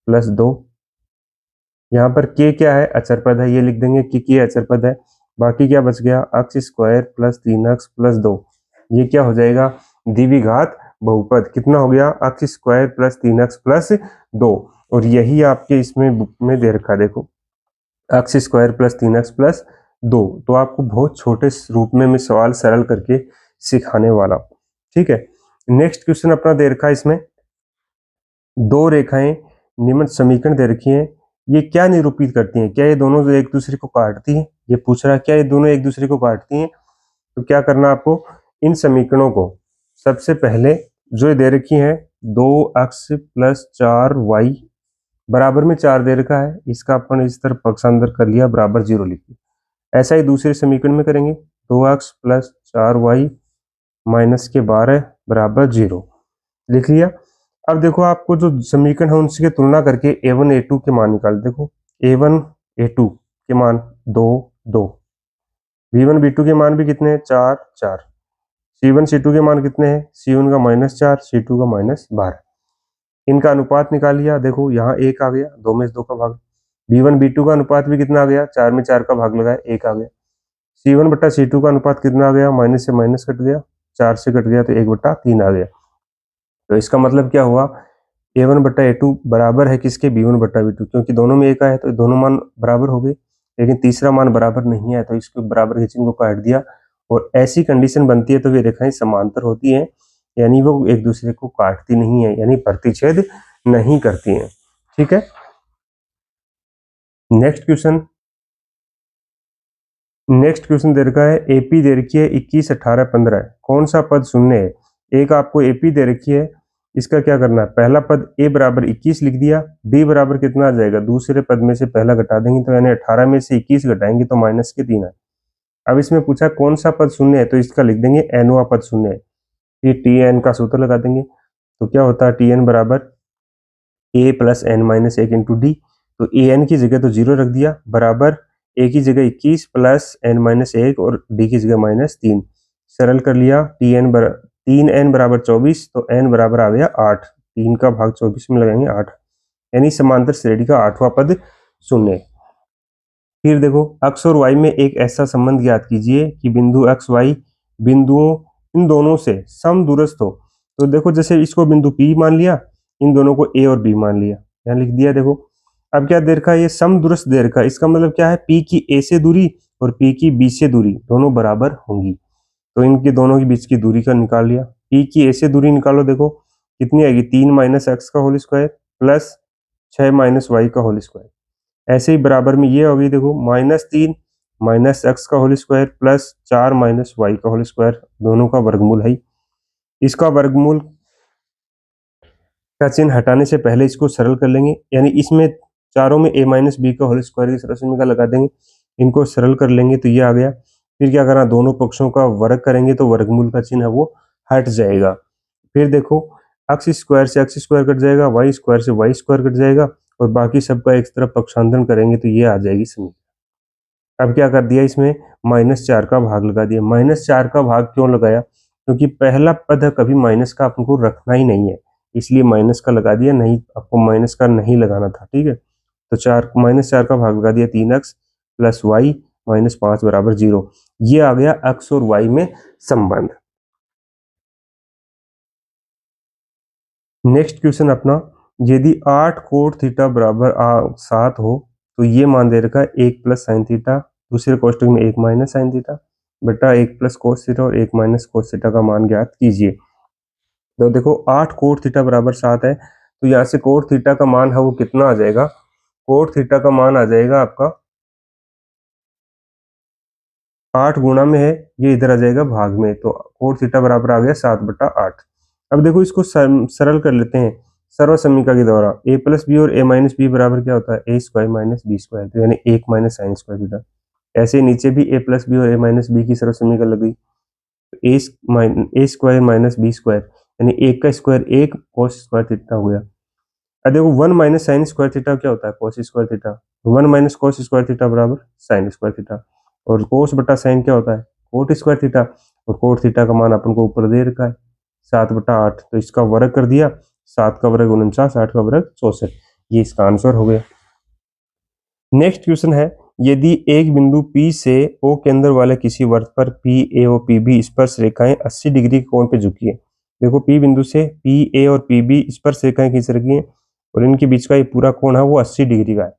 प्लस 2। यहाँ पर k क्या है? अचर पद है, ये लिख देंगे कि k अचर पद है। बाकी क्या बच गया? अक्ष स्क्वायर प्लस 3 अक्ष प्लस 2। ये क्या हो जाएगा? द्विघात बहुपद। कितना हो गया? अक्ष स्क्वायर प्लस 3 अक्ष प्लस 2। और यही आपके इसमें बुक में दे रखा, देखो, अक्ष स्क्वायर प्लस 3 अक्ष प्लस 2। तो आपको बहुत छोटे रूप में मैं सवाल सरल करके सिखाने वाला हूँ। ठीक है, नेक्स्ट क्वेश्चन अपना दे रखा है, इसमें 2 रेखाएं निम्न समीकरण दे रखी हैं, ये क्या निरूपित करती हैं? क्या ये दोनों एक दूसरे को काटती हैं? ये पूछ रहा है, क्या ये दोनों एक दूसरे को काटती हैं? तो क्या करना आपको, इन समीकरणों को सबसे पहले जो दे रखी है 2x प्लस 4y बराबर में 4 दे रखा है, इसका अपन इस तरफ पक्षांतर कर लिया, बराबर 0 लिख लिया। ऐसा ही दूसरे समीकरण में करेंगे, 2x प्लस 4y माइनस के 12 बराबर 0 लिख लिया। अब देखो, आपको जो समीकरण है उनसे तुलना करके a1 a2 के मान निकाल। देखो, a1 a2 के मान 2 2, b1 b2 के मान भी कितने हैं? 4 4, c1 c2 के मान कितने हैं? c1 का -4, c2 का -12। इनका अनुपात निकाल लिया। देखो, यहाँ 1 आ गया, 2 में से 2 का भाग। b1 b2 का अनुपात भी कितना आ गया? 4 में 4 का भाग लगाया, 1 आ गया। c1 बट्टा c2 का अनुपात कितना आ गया? माइनस से माइनस कट गया, 4 से कट गया, तो 1/3 आ गया। तो इसका मतलब क्या हुआ? a1 बट्टा a2 बराबर है किसके? b1 बट्टा b2, क्योंकि दोनों में 1 आया तो दोनों मान बराबर हो गए। लेकिन तीसरा मान बराबर नहीं है, तो इसको बराबर के चिन्ह को काट दिया। और ऐसी कंडीशन बनती है तो ये रेखाएं समांतर होती हैं, यानी वो एक दूसरे को काटती नहीं है, यानी प्रतिच्छेद नहीं करती हैं। ठीक है, नेक्स्ट क्वेश्चन दे रखा है, एपी दे रखी है 21 18 15, कौन सा पद शून्य है? एक आपको एपी दे रखी है, इसका क्या करना है? पहला पद a बराबर 21 लिख दिया, b बराबर कितना आ जाएगा? दूसरे पद में से पहला घटा देंगे, तो यानी 18 में से 21 घटाएंगे तो -3 है। अब इसमें पूछा कौन सा पद शून्य है, तो इसका लिख देंगे nवा पद शून्य है। ये tn का सूत्र लगा देंगे, तो क्या होता है? tn बराबर a plus n minus 1 into D. तो an की जगह तो 0 रख दिया, बराबर a की जगह 21 प्लस n माइनस 1 और d की जगह -3। सरल कर लिया, 3n बराबर 24, तो n बराबर आ गया 8। 3 का भाग 24 में लगाएंगे 8, यानी समांतर श्रेणी का 8वां पद शून्य। फिर देखो, x और y में एक ऐसा संबंध ज्ञात कीजिए कि बिंदु x y बिंदुओं इन दोनों से समदूरस्थ हो। तो देखो, जैसे इसको बिंदु P मान लिया, इन दोनों को A और B मान लिया, यहाँ लिख दिया। देखो, अब क्या दे रखा है? ये समदूरस्थ दे रखा है, इसका मतलब क्या है? P की A से दूरी और P की B से दूरी दोनों बराबर होंगी, तो इनके दोनों के बीच की दूरी का निकाल लिया। P की A से दूरी निकालो, देखो कितनी आएगी? 3 - x का whole square plus 6 minus y का होल स्क्वायर। ऐसे ही बराबर में ये होगी, देखो -3 माइनस एक्स का whole square plus 4 minus y का होल स्क्वायर, दोनों का वर्गमूल है। इसका वर्गमूल का चिन्ह हटाने से पहले इसको सरल कर लेंगे, यानी इसमें चारों में a माइनस बी का होल स्क्वायर की सरल समीकरण लगा देंगे, इनको सरल कर लेंगे तो ये आ गया। फिर क्या करना, दोनों पक्षों का वर्ग करेंगे तो वर्गमूल का चिन्ह है वो हट जाएगा। फिर देखो एक्स स्क्वायर से एक्स स्क्वायर कट जाएगा, वाई स्क्वायर से वाई स्क्वायर कट जाएगा, और बाकी सबका एक तरफ पक्षांतरण करेंगे तो ये आ जाएगी समीकरण। अब क्या कर दिया, इसमें -4 का भाग लगा दिया। -4 का भाग क्यों लगाया, क्योंकि पहला पद है, कभी माइनस का अपन को रखना ही नहीं है, इसलिए माइनस का लगा दिया, नहीं आपको माइनस का नहीं लगाना था, ठीक है। तो -4 का भाग लगा दिया, 3x प्लस वाई -5 बराबर 0। ये आ गया x और y में संबंध। नेक्स्ट क्वेश्चन अपना, यदि 8 कोट थीटा बराबर 7 हो तो ये मान दे रखा है 1 प्लस साइन थीटा, दूसरे कोष्टक में 1 माइनस साइन थीटा बटा 1 प्लस कोस थीटा और 1 माइनस कोस थीटा का मान ज्ञात कीजिए। तो देखो 8 कोट थीटा बराबर 7 है, तो यहाँ से कोट थीटा का मान है वो कितना आ जाएगा, कोट थीटा का मान आ जाएगा आपका 8 गुणा में है, ये इधर आ जाएगा भाग में, तो कोट थीटा बराबर आ गया 7/8। अब देखो इसको सरल कर लेते हैं सर्व समीकरण के द्वारा। a प्लस बी और a माइनस बी बराबर क्या होता है, a square minus b square, तो यानी 1 माइनस साइन स्क्वायर थीटा। ऐसे ही नीचे भी a प्लस बी और a माइनस बी की सर्व समीकरण लग गई, तो a square minus b square, यानी 1 का स्क्वायर 1 कोस स्क्वायर थीटा हो गया। अब देखो 1 माइनस साइन स्क्वायर थीटा क्या होता है, cos square theta. 1 minus cos square theta बराबर साइन स्क्वायर थीटा, और कोस बटा साइन क्या होता है, कोट स्क्वायर थीटा, और कोट थीटा का मान अपन को ऊपर दे रखा है 7/8, तो इसका वर्ग कर दिया, 7 का वर्ग 49, 8 का वर्ग 64, ये इसका आंसर हो गया। नेक्स्ट क्वेश्चन है, यदि एक बिंदु P से O केंद्र वाले किसी वृत्त पर PA और PB स्पर्श रेखाएं 80 डिग्री के कोण पे झुकी है। देखो P बिंदु से PA और PB स्पर्श रेखाएं खींच रखी हैं और इनके बीच का ये पूरा कोण है वो 80 डिग्री का है,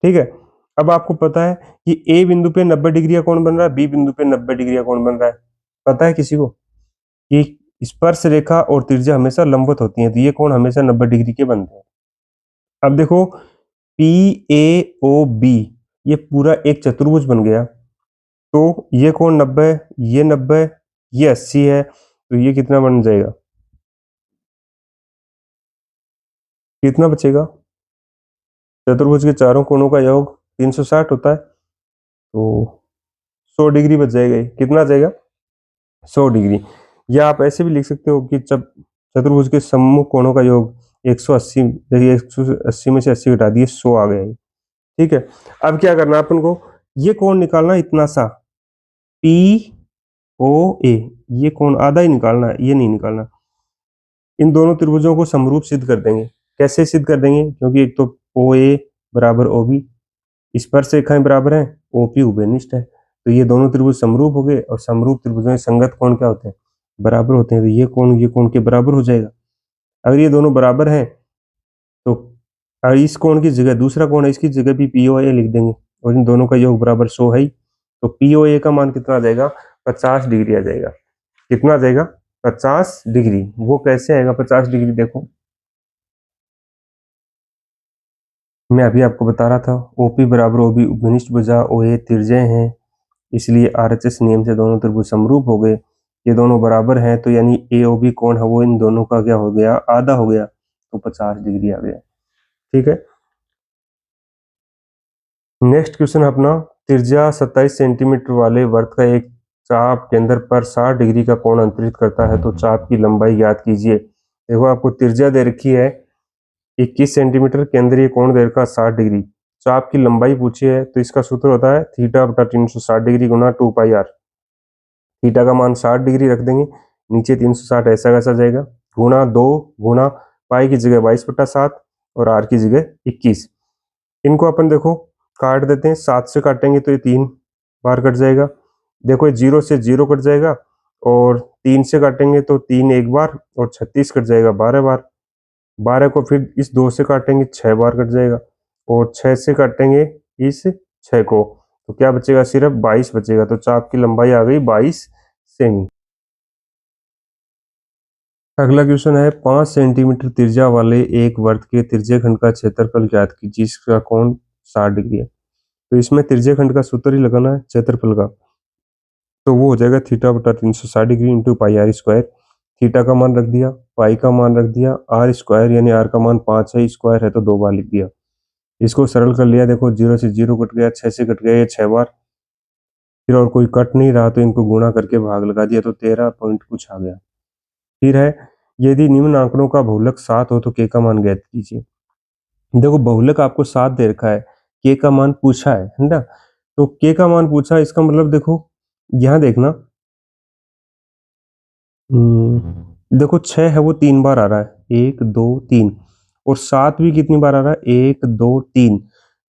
ठीक है। अब आपको पता है कि A बिंदु पे 90 डिग्री का कोण बन रहा है, B बिंदु पे 90 डिग्री का कोण बन रहा है। पता है किसी को कि स्पर्श रेखा और त्रिज्या हमेशा लंबवत होती है, तो ये कोण हमेशा 90 डिग्री के बनते हैं। अब देखो PAOB ये पूरा एक चतुर्भुज बन गया, तो ये कोण 90, ये 90, ये 80 है, तो ये कितना बन जाएगा, कितना बचेगा, चतुर्भुज के चारों कोणों का योग 360 होता है, तो 100 डिग्री बच जाएगा। ये कितना जाएगा, 100 डिग्री। या आप ऐसे भी लिख सकते हो कि जब चतुर्भुज के सम्मुख कोणों का योग 180, देखिए 180 में से 80 घटा दिए 100 आ गया, ठीक है। अब क्या करना अपन को, ये कोण निकालना इतना सा POA, ये कोण आधा ही निकालना है, ये नहीं निकालना। इन दोनों त्रिभुजों को समरूप सिद्ध कर देंगे। कैसे सिद्ध कर देंगे, क्योंकि एक तो OA बराबर OB, स्पर्श रेखाएं बराबर हैं, OP उभयनिष्ठ है, तो ये दोनों त्रिभुज समरूप हो गए, और समरूप त्रिभुजों में संगत कोण क्या होते हैं, बराबर होते हैं, तो ये कोण के बराबर हो जाएगा। अगर ये दोनों बराबर हैं तो इस कोण की जगह दूसरा कोण है, इसकी जगह भी POA लिख देंगे, और इन दोनों का योग बराबर 100 है ही, तो POA का मान कितना आ जाएगा, 50 डिग्री आ जाएगा। कितना आ जाएगा, 50 डिग्री। वो कैसे आएगा 50 डिग्री, देखो मैं अभी आपको बता रहा था, OP बराबर OB उभयनिष्ठ भुजा, OA त्रिज्यें हैं, इसलिए RHS नियम से दोनों त्रिभुज समरूप हो गए, ये दोनों बराबर हैं, तो यानी AOB कोण है वो इन दोनों का क्या हो गया, आधा हो गया, तो 50 डिग्री आ गया, ठीक है। नेक्स्ट क्वेश्चन अपना, त्रिज्या 27 सेंटीमीटर वाले वृत्त का एक चाप केंद्र पर 60 डिग्री का कोण अंतरित करता है, तो चाप की लंबाई ज्ञात कीजिए। देखो आपको त्रिज्या दे रखी है 21 सेंटीमीटर, केंद्रीय कोण दे रखा 60 डिग्री, चाप की लंबाई पूछी है, तो इसका सूत्र होता है थीटा बटा 360 डिग्री गुना 2πr। थीटा का मान 60 डिग्री रख देंगे, नीचे 360 ऐसा कैसा जाएगा, गुना 2 गुना पाई की जगह 22/7 और आर की जगह 21। इनको अपन देखो काट देते हैं, 7 से काटेंगे तो ये 3 बार कट जाएगा। देखो ये 0 से 0 कट जाएगा, और 3 से काटेंगे तो 3 एक बार, और 36 कट जाएगा 12 बार। 12 को फिर इस 2 से काटेंगे 6 बार कट जाएगा, और 6 से काटेंगे इस 6 को, तो क्या बचेगा, सिर्फ 22 बचेगा। तो चाप की लंबाई आ गई 22 सेमी। अगला क्वेश्चन है 5 सेंटीमीटर त्रिज्या वाले एक वर्त के त्रिज्यखंड का क्षेत्रफल ज्ञात कीजिए जिसका कोण 60 डिग्री है। तो इसमें त्रिज्यखंड का सूत्र ही लगाना है क्षेत्रफल का, तो वो हो जाएगा थीटा बटा 360 degree into pi r square. थीटा का मान रख दिया, पाई का मान रख दिया, आर स्क्वायर यानी आर का मान 5 है, स्क्वायर है तो 2 बार लिख दिया। इसको सरल कर लिया, देखो 0 से 0 कट गया, 6 से कट गया, ये 6 बार, फिर और कोई कट नहीं रहा तो इनको गुणा करके भाग लगा दिया तो 13 पॉइंट कुछ आ गया। फिर है यदि निम्न आंकड़ों का बहुलक 7 हो तो के का मान ज्ञात कीजिए। देखो बहुलक आपको 7 दे रखा है, के का मान पूछा है ना, तो के का मान पूछा है, इसका मतलब देखो यहाँ देखना, देखो 6 है वो 3 बार आ रहा है, 1 2 3, और 7 भी कितनी बार आ रहा है, 1 2 3,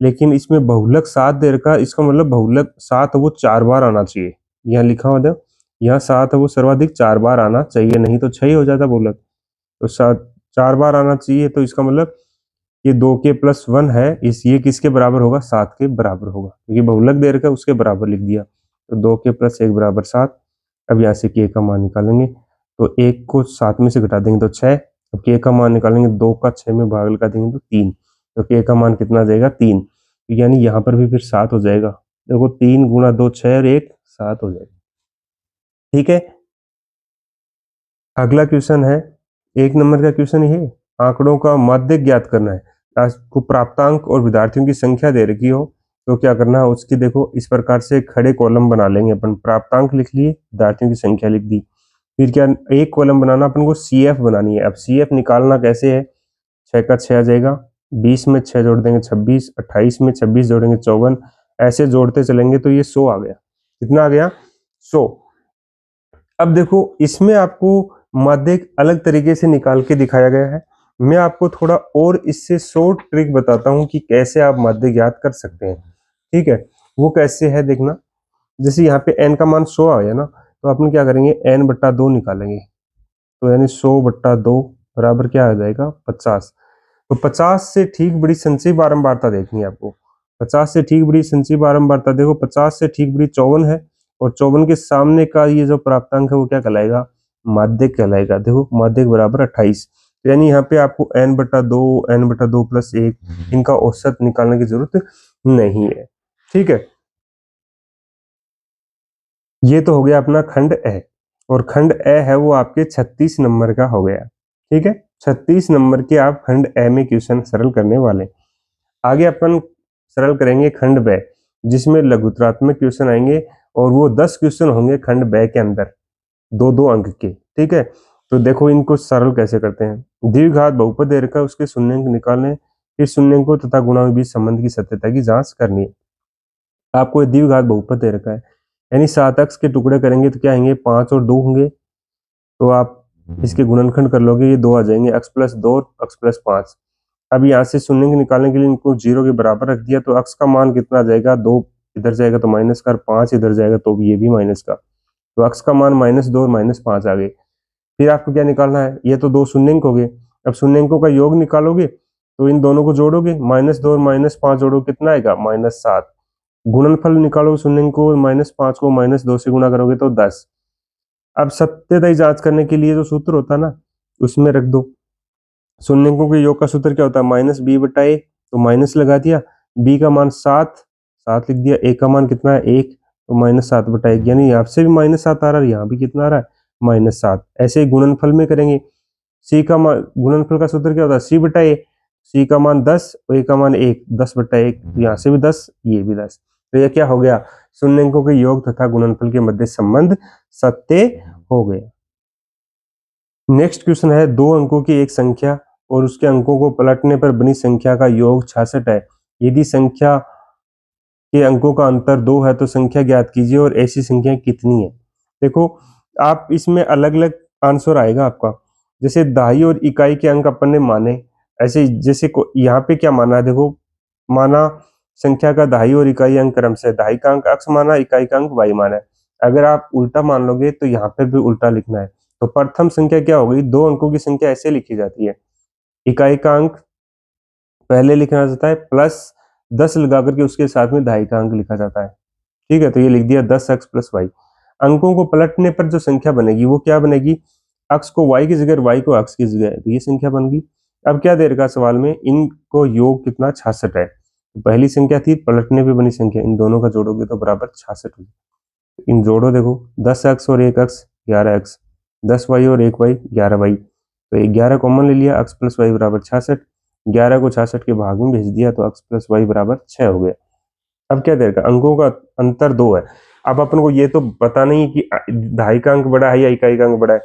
लेकिन इसमें बहुलक 7 दे रखा है, इसका मतलब बहुलक 7 है वो 4 बार आना चाहिए। यहाँ लिखा हुआ था, यहाँ 7 है वो सर्वाधिक 4 बार आना चाहिए, नहीं तो 6 ही हो जाता बहुलक। तो 7 4 बार आना चाहिए, तो इसका मतलब ये 2 के प्लस 1 है, इस ये किसके बराबर होगा, 7 के बराबर होगा, क्योंकि बहुलक दे रखा है उसके बराबर लिख दिया। तो 2 के प्लस 1 बराबर 7। अब यहाँ से के का मान निकालेंगे, तो 1 को 7 में से घटा देंगे तो 6। अब के का मान निकालेंगे, 2 का 6 में भाग लगा देंगे तो 3, तो के का मान कितना आ जाएगा, 3। यानी यहाँ पर भी फिर 7 हो जाएगा। देखो 3 गुणा 2 6 और 1 7 हो जाएगा। ठीक है, अगला क्वेश्चन है 1 नंबर का क्वेश्चन है, आंकड़ों का माध्य ज्ञात करना है। आपको प्राप्तांक और विद्यार्थियों की संख्या दे रखी हो तो क्या करना है उसकी, देखो इस प्रकार से खड़े कॉलम बना लेंगे अपन, प्राप्तांक लिख लिए, विद्यार्थियों की संख्या लिख दी। फिर क्या, एक कॉलम बनाना अपन को सी एफ बनानी है। अब सी एफ निकालना कैसे है, 6 का 6 आ जाएगा, 20 में 6 जोड़ देंगे 26, 28 में 26 जोड़ेंगे 54, ऐसे जोड़ते चलेंगे तो ये 100 आ गया। कितना आ गया, 100। अब देखो इसमें आपको माध्य एक अलग तरीके से निकाल के दिखाया गया है, मैं आपको थोड़ा और इससे शॉर्ट ट्रिक बताता हूं कि कैसे आप माध्य ज्ञात कर सकते हैं। ठीक है, वो कैसे है देखना, जैसे यहाँ पे n का मान 100 आया ना, तो अपन क्या करेंगे, n बट्टा 2 निकालेंगे, तो यानी 100 बट्टा 2 बराबर क्या आ जाएगा, 50। तो 50 से ठीक बड़ी संचयी बारंबारता देखनी है आपको, 50 से ठीक बड़ी संचयी बारंबारता, देखो 50 से ठीक बड़ी 54 है, और 54 के सामने का ये जो प्राप्तांक है वो क्या कहलाएगा, माध्यक कहलाएगा। देखो माध्यक बराबर 28, तो यानी यहाँ पे आपको n बटा 2, n बटा 2 प्लस 1 इनका औसत निकालने की जरूरत नहीं है। ठीक है, ये तो हो गया अपना खंड ए, और खंड ए है वो आपके 36 नंबर का हो गया। ठीक है, 36 नंबर के आप खंड ए में क्वेश्चन सरल करने वाले। आगे अपन सरल करेंगे खंड ब, जिसमें लघुत्रात्मक क्वेश्चन आएंगे, और वो 10 क्वेश्चन होंगे खंड ब के अंदर, 2-2 अंक के। ठीक है, तो देखो इनको सरल कैसे करते हैं। द्विघात बहुपद दे रखा है, उसके शून्यंक निकालने, फिर शून्यंकों तथा गुणा के बीच संबंध की सत्यता की जांच करनी है। आपको द्विघात बहुपद दे रखा है, यानी 7 अक्ष के टुकड़े करेंगे तो क्या आएंगे, 5 और 2 होंगे, तो आप इसके गुणनखंड कर लोगे, ये 2 आ जाएंगे, अक्ष प्लस 2 अक्ष प्लस 5। अब यहाँ से शून्य निकालने के लिए इनको 0 के बराबर रख दिया, तो अक्ष का मान कितना आ जाएगा, 2 इधर जाएगा तो माइनस का, 5 इधर जाएगा तो भी ये भी माइनस का, तो अक्ष का मान -2 और -5 आ गए। फिर आपको क्या निकालना है, ये तो 2 शून्यंक हो गए, अब शून्यंकों का योग निकालोगे तो इन दोनों को जोड़ोगे, -2 और -5 जोड़ोगे कितना आएगा, -7। गुणनफल निकालो शून्यंक को, -5 को -2 से गुणा करोगे तो 10। अब सत्यता जांच करने के लिए जो सूत्र होता है ना, उसमें रख दो, शून्यंकों के योग का सूत्र क्या होता है, -b बटा a, तो माइनस लगा दिया, b का मान 7 7 लिख दिया, a का मान कितना है 1, तो -7 बटा 1, यानी यहाँ से भी -7 आ रहा है, यहाँ भी कितना आ रहा है, -7। ऐसे ही गुणनफल में करेंगे, c का मान, गुणनफल का सूत्र क्या होता है, c बटा a, c का मान 10 और a का मान 1, 10 बटा 1, यहाँ से भी 10, ये भी 10। तो यह क्या हो गया, शून्यंकों के योग तथा गुणनफल के मध्य संबंध सत्य हो गया। नेक्स्ट क्वेश्चन है, 2 अंकों की एक संख्या और उसके अंकों को पलटने पर बनी संख्या का योग 66 है, यदि संख्या के अंकों का अंतर 2 है तो संख्या ज्ञात कीजिए और ऐसी संख्या कितनी है। देखो आप इसमें अलग अलग आंसर आएगा आपका, जैसे दहाई और इकाई के अंक अपन ने माने, ऐसे जैसे यहाँ पे क्या माना है, देखो माना संख्या का दहाई और इकाई अंक क्रम से, दहाई का अंक x माना, इकाई का अंक y माना है। अगर आप उल्टा मान लोगे तो यहाँ पर भी उल्टा लिखना है। तो प्रथम संख्या क्या हो गई, 2 अंकों की संख्या ऐसे लिखी जाती है, इकाई का अंक पहले लिखा जाता है प्लस 10 लगा करके उसके साथ में दहाई का अंक लिखा जाता है। ठीक है, तो ये लिख दिया 10x प्लस वाई। अंकों को पलटने पर जो संख्या बनेगी वो क्या बनेगी, अक्स को y की जगह, y को अक्स की जगह, तो ये संख्या बन गई। अब क्या दे रखा सवाल में, इनको योग कितना 66 है। पहली संख्या थी पलटने पे बनी संख्या, इन दोनों का जोड़ोगे तो बराबर 66 होगी। इन जोड़ो, देखो 10x और 1x 11x, 10y और 1y 11y, तो 11 कॉमन ले लिया, x प्लस वाई बराबर 66, 11 को 66 के भाग में भेज दिया तो x प्लस वाई बराबर 6 हो गया। अब क्या दे रखा, अंकों का अंतर 2 है। अब अपन को ये तो पता नहीं कि दहाई का अंक बड़ा है या इकाई का अंक बड़ा है,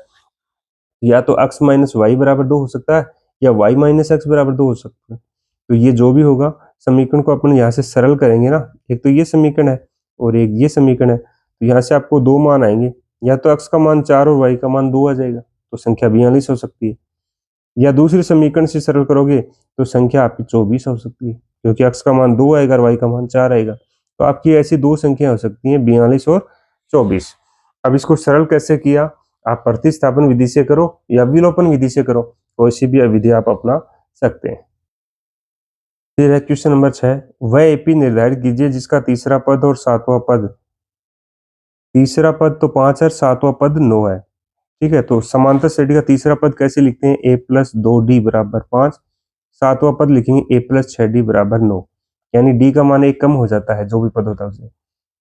या तो x माइनस वाई बराबर 2 हो सकता है या y माइनस एक्स बराबर 2 हो सकता है। तो ये जो भी होगा समीकरण को अपन यहाँ से सरल करेंगे ना, एक तो ये समीकरण है और एक ये समीकरण है, तो यहाँ से आपको दो मान आएंगे, या तो x का मान 4 और y का मान 2 आ जाएगा, तो संख्या 42 हो सकती है। या दूसरे समीकरण से सरल करोगे तो संख्या आपकी 24 हो सकती है, क्योंकि x का मान 2 आएगा और y का मान 4 आएगा। तो आपकी ऐसी दो संख्या हो सकती हैं 42 और 24। अब इसको सरल कैसे किया, आप प्रतिस्थापन विधि से करो या विलोपन विधि से करो, कोई सी भी विधि आप अपना सकते हैं। फिर है क्वेश्चन नंबर 6, वह एपी निर्धारित कीजिए जिसका तीसरा पद और सातवां पद, तीसरा पद तो 5 है, सातवां पद 9 है। ठीक है, तो समांतर श्रेणी का तीसरा पद कैसे लिखते हैं, a प्लस 2d बराबर 5, सातवां पद लिखेंगे a प्लस 6d बराबर 9, यानी d का मान एक कम हो जाता है जो भी पद होता है उसे।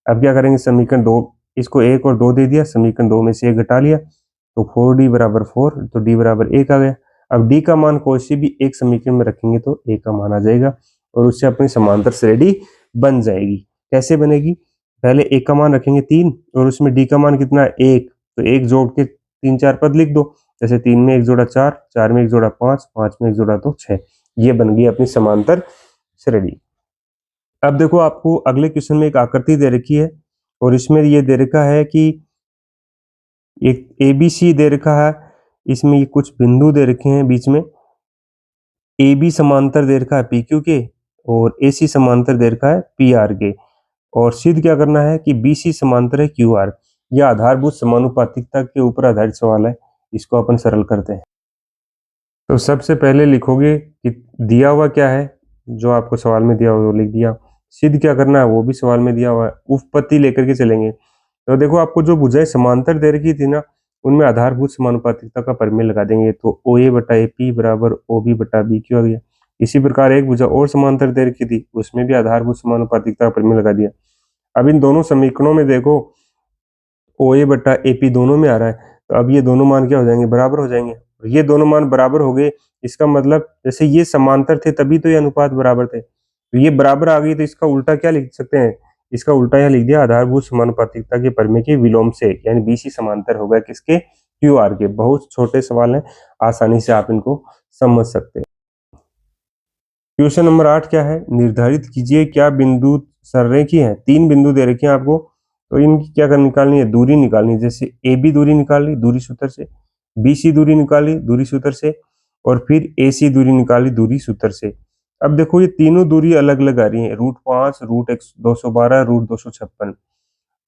अब क्या करेंगे, समीकरण 2, इसको 1 और 2 दे दिया, समीकरण 2 में से 1 घटा लिया, तो 4d बराबर 4, तो d बराबर 1 आ गया। अब d का मान कोई सी भी एक समीकरण में रखेंगे तो a का मान आ जाएगा और उससे अपनी समांतर श्रेणी बन जाएगी। कैसे बनेगी, पहले a का मान रखेंगे 3 और उसमें d का मान कितना है 1, तो 1 जोड़ के 3 4 पद लिख दो, जैसे 3 में 1 जोड़ा 4, 4 में 1 जोड़ा 5, 5 में 1 जोड़ा तो 6, ये बन गई अपनी समांतर श्रेणी। अब देखो आपको अगले क्वेश्चन में एक आकृति दे रखी है और इसमें ये दे रखा है कि एक ABC दे रखा है, इसमें ये कुछ बिंदु दे रखे हैं बीच में, AB समांतर दे रखा है PQ के और AC समांतर दे रखा है PR के, और सिद्ध क्या करना है कि BC समांतर है QR। यह आधारभूत समानुपातिकता के ऊपर आधारित सवाल है, इसको अपन सरल करते हैं। तो सबसे पहले लिखोगे कि दिया हुआ क्या है, जो आपको सवाल में दिया हुआ वो लिख दिया, सिद्ध क्या करना है वो भी सवाल में दिया हुआ है, उपपत्ति लेकर के चलेंगे। तो देखो आपको जो भुजाएं समांतर दे रखी थी ना, उनमें आधारभूत समानुपातिकता का प्रमेय लगा देंगे, तो OA बटा AP बराबर OB बटा BQ आ गया। इसी प्रकार एक भुजा और समांतर दे रखी थी, उसमें भी आधारभूत समानुपातिकता का प्रमेय लगा दिया। अब इन दोनों समीकरणों में देखो OA बटा AP दोनों में आ रहा है, तो अब ये दोनों मान क्या हो जाएंगे, बराबर हो जाएंगे। ये दोनों मान बराबर हो गए, इसका मतलब जैसे ये समांतर थे तभी तो ये अनुपात बराबर थे, तो ये बराबर आ गई, तो इसका उल्टा क्या लिख सकते हैं, इसका उल्टा यहाँ लिख दिया आधारभूत समानुपातिकता के प्रमेय के विलोम से, यानी BC समांतर होगा किसके, QR के। बहुत छोटे सवाल हैं, आसानी से आप इनको समझ सकते हैं। क्वेश्चन नंबर 8 क्या है, निर्धारित कीजिए क्या बिंदु सररेखीय है। 3 बिंदु दे रखे हैं आपको, तो इनकी क्या कर निकालनी है, दूरी निकालनी है। जैसे AB दूरी निकाल ली दूरी सूत्र से, BC दूरी निकाली दूरी सूत्र से, और फिर AC दूरी निकाली दूरी सूत्र से। अब देखो ये तीनों दूरी अलग अलग आ रही है, √5, √212, √256।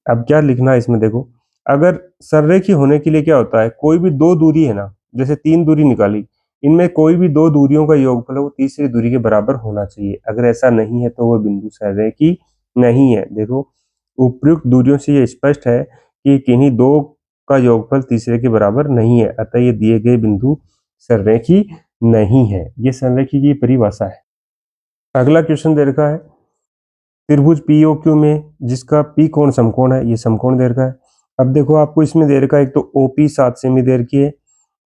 अब क्या लिखना है इसमें, देखो अगर सररेखीय होने के लिए क्या होता है, कोई भी दो दूरी है ना, जैसे 3 दूरी निकाली, इनमें कोई भी दो दूरियों का योगफल है वो तीसरी दूरी के बराबर होना चाहिए। अगर ऐसा नहीं है तो वो बिंदु सररेखीय नहीं है। देखो उपयुक्त दूरियों से ये स्पष्ट है कि किन्हीं दो का योगफल तीसरे के बराबर नहीं है, अतः ये दिए गए बिंदु सररेखीय नहीं है। ये संरेखीय की परिभाषा है। अगला क्वेश्चन दे रखा है, त्रिभुज POQ में जिसका P कोण समकोण है, ये समकोण दे रखा है। अब देखो आपको इसमें दे रखा है, एक तो OP 7 सेमी दे रखी है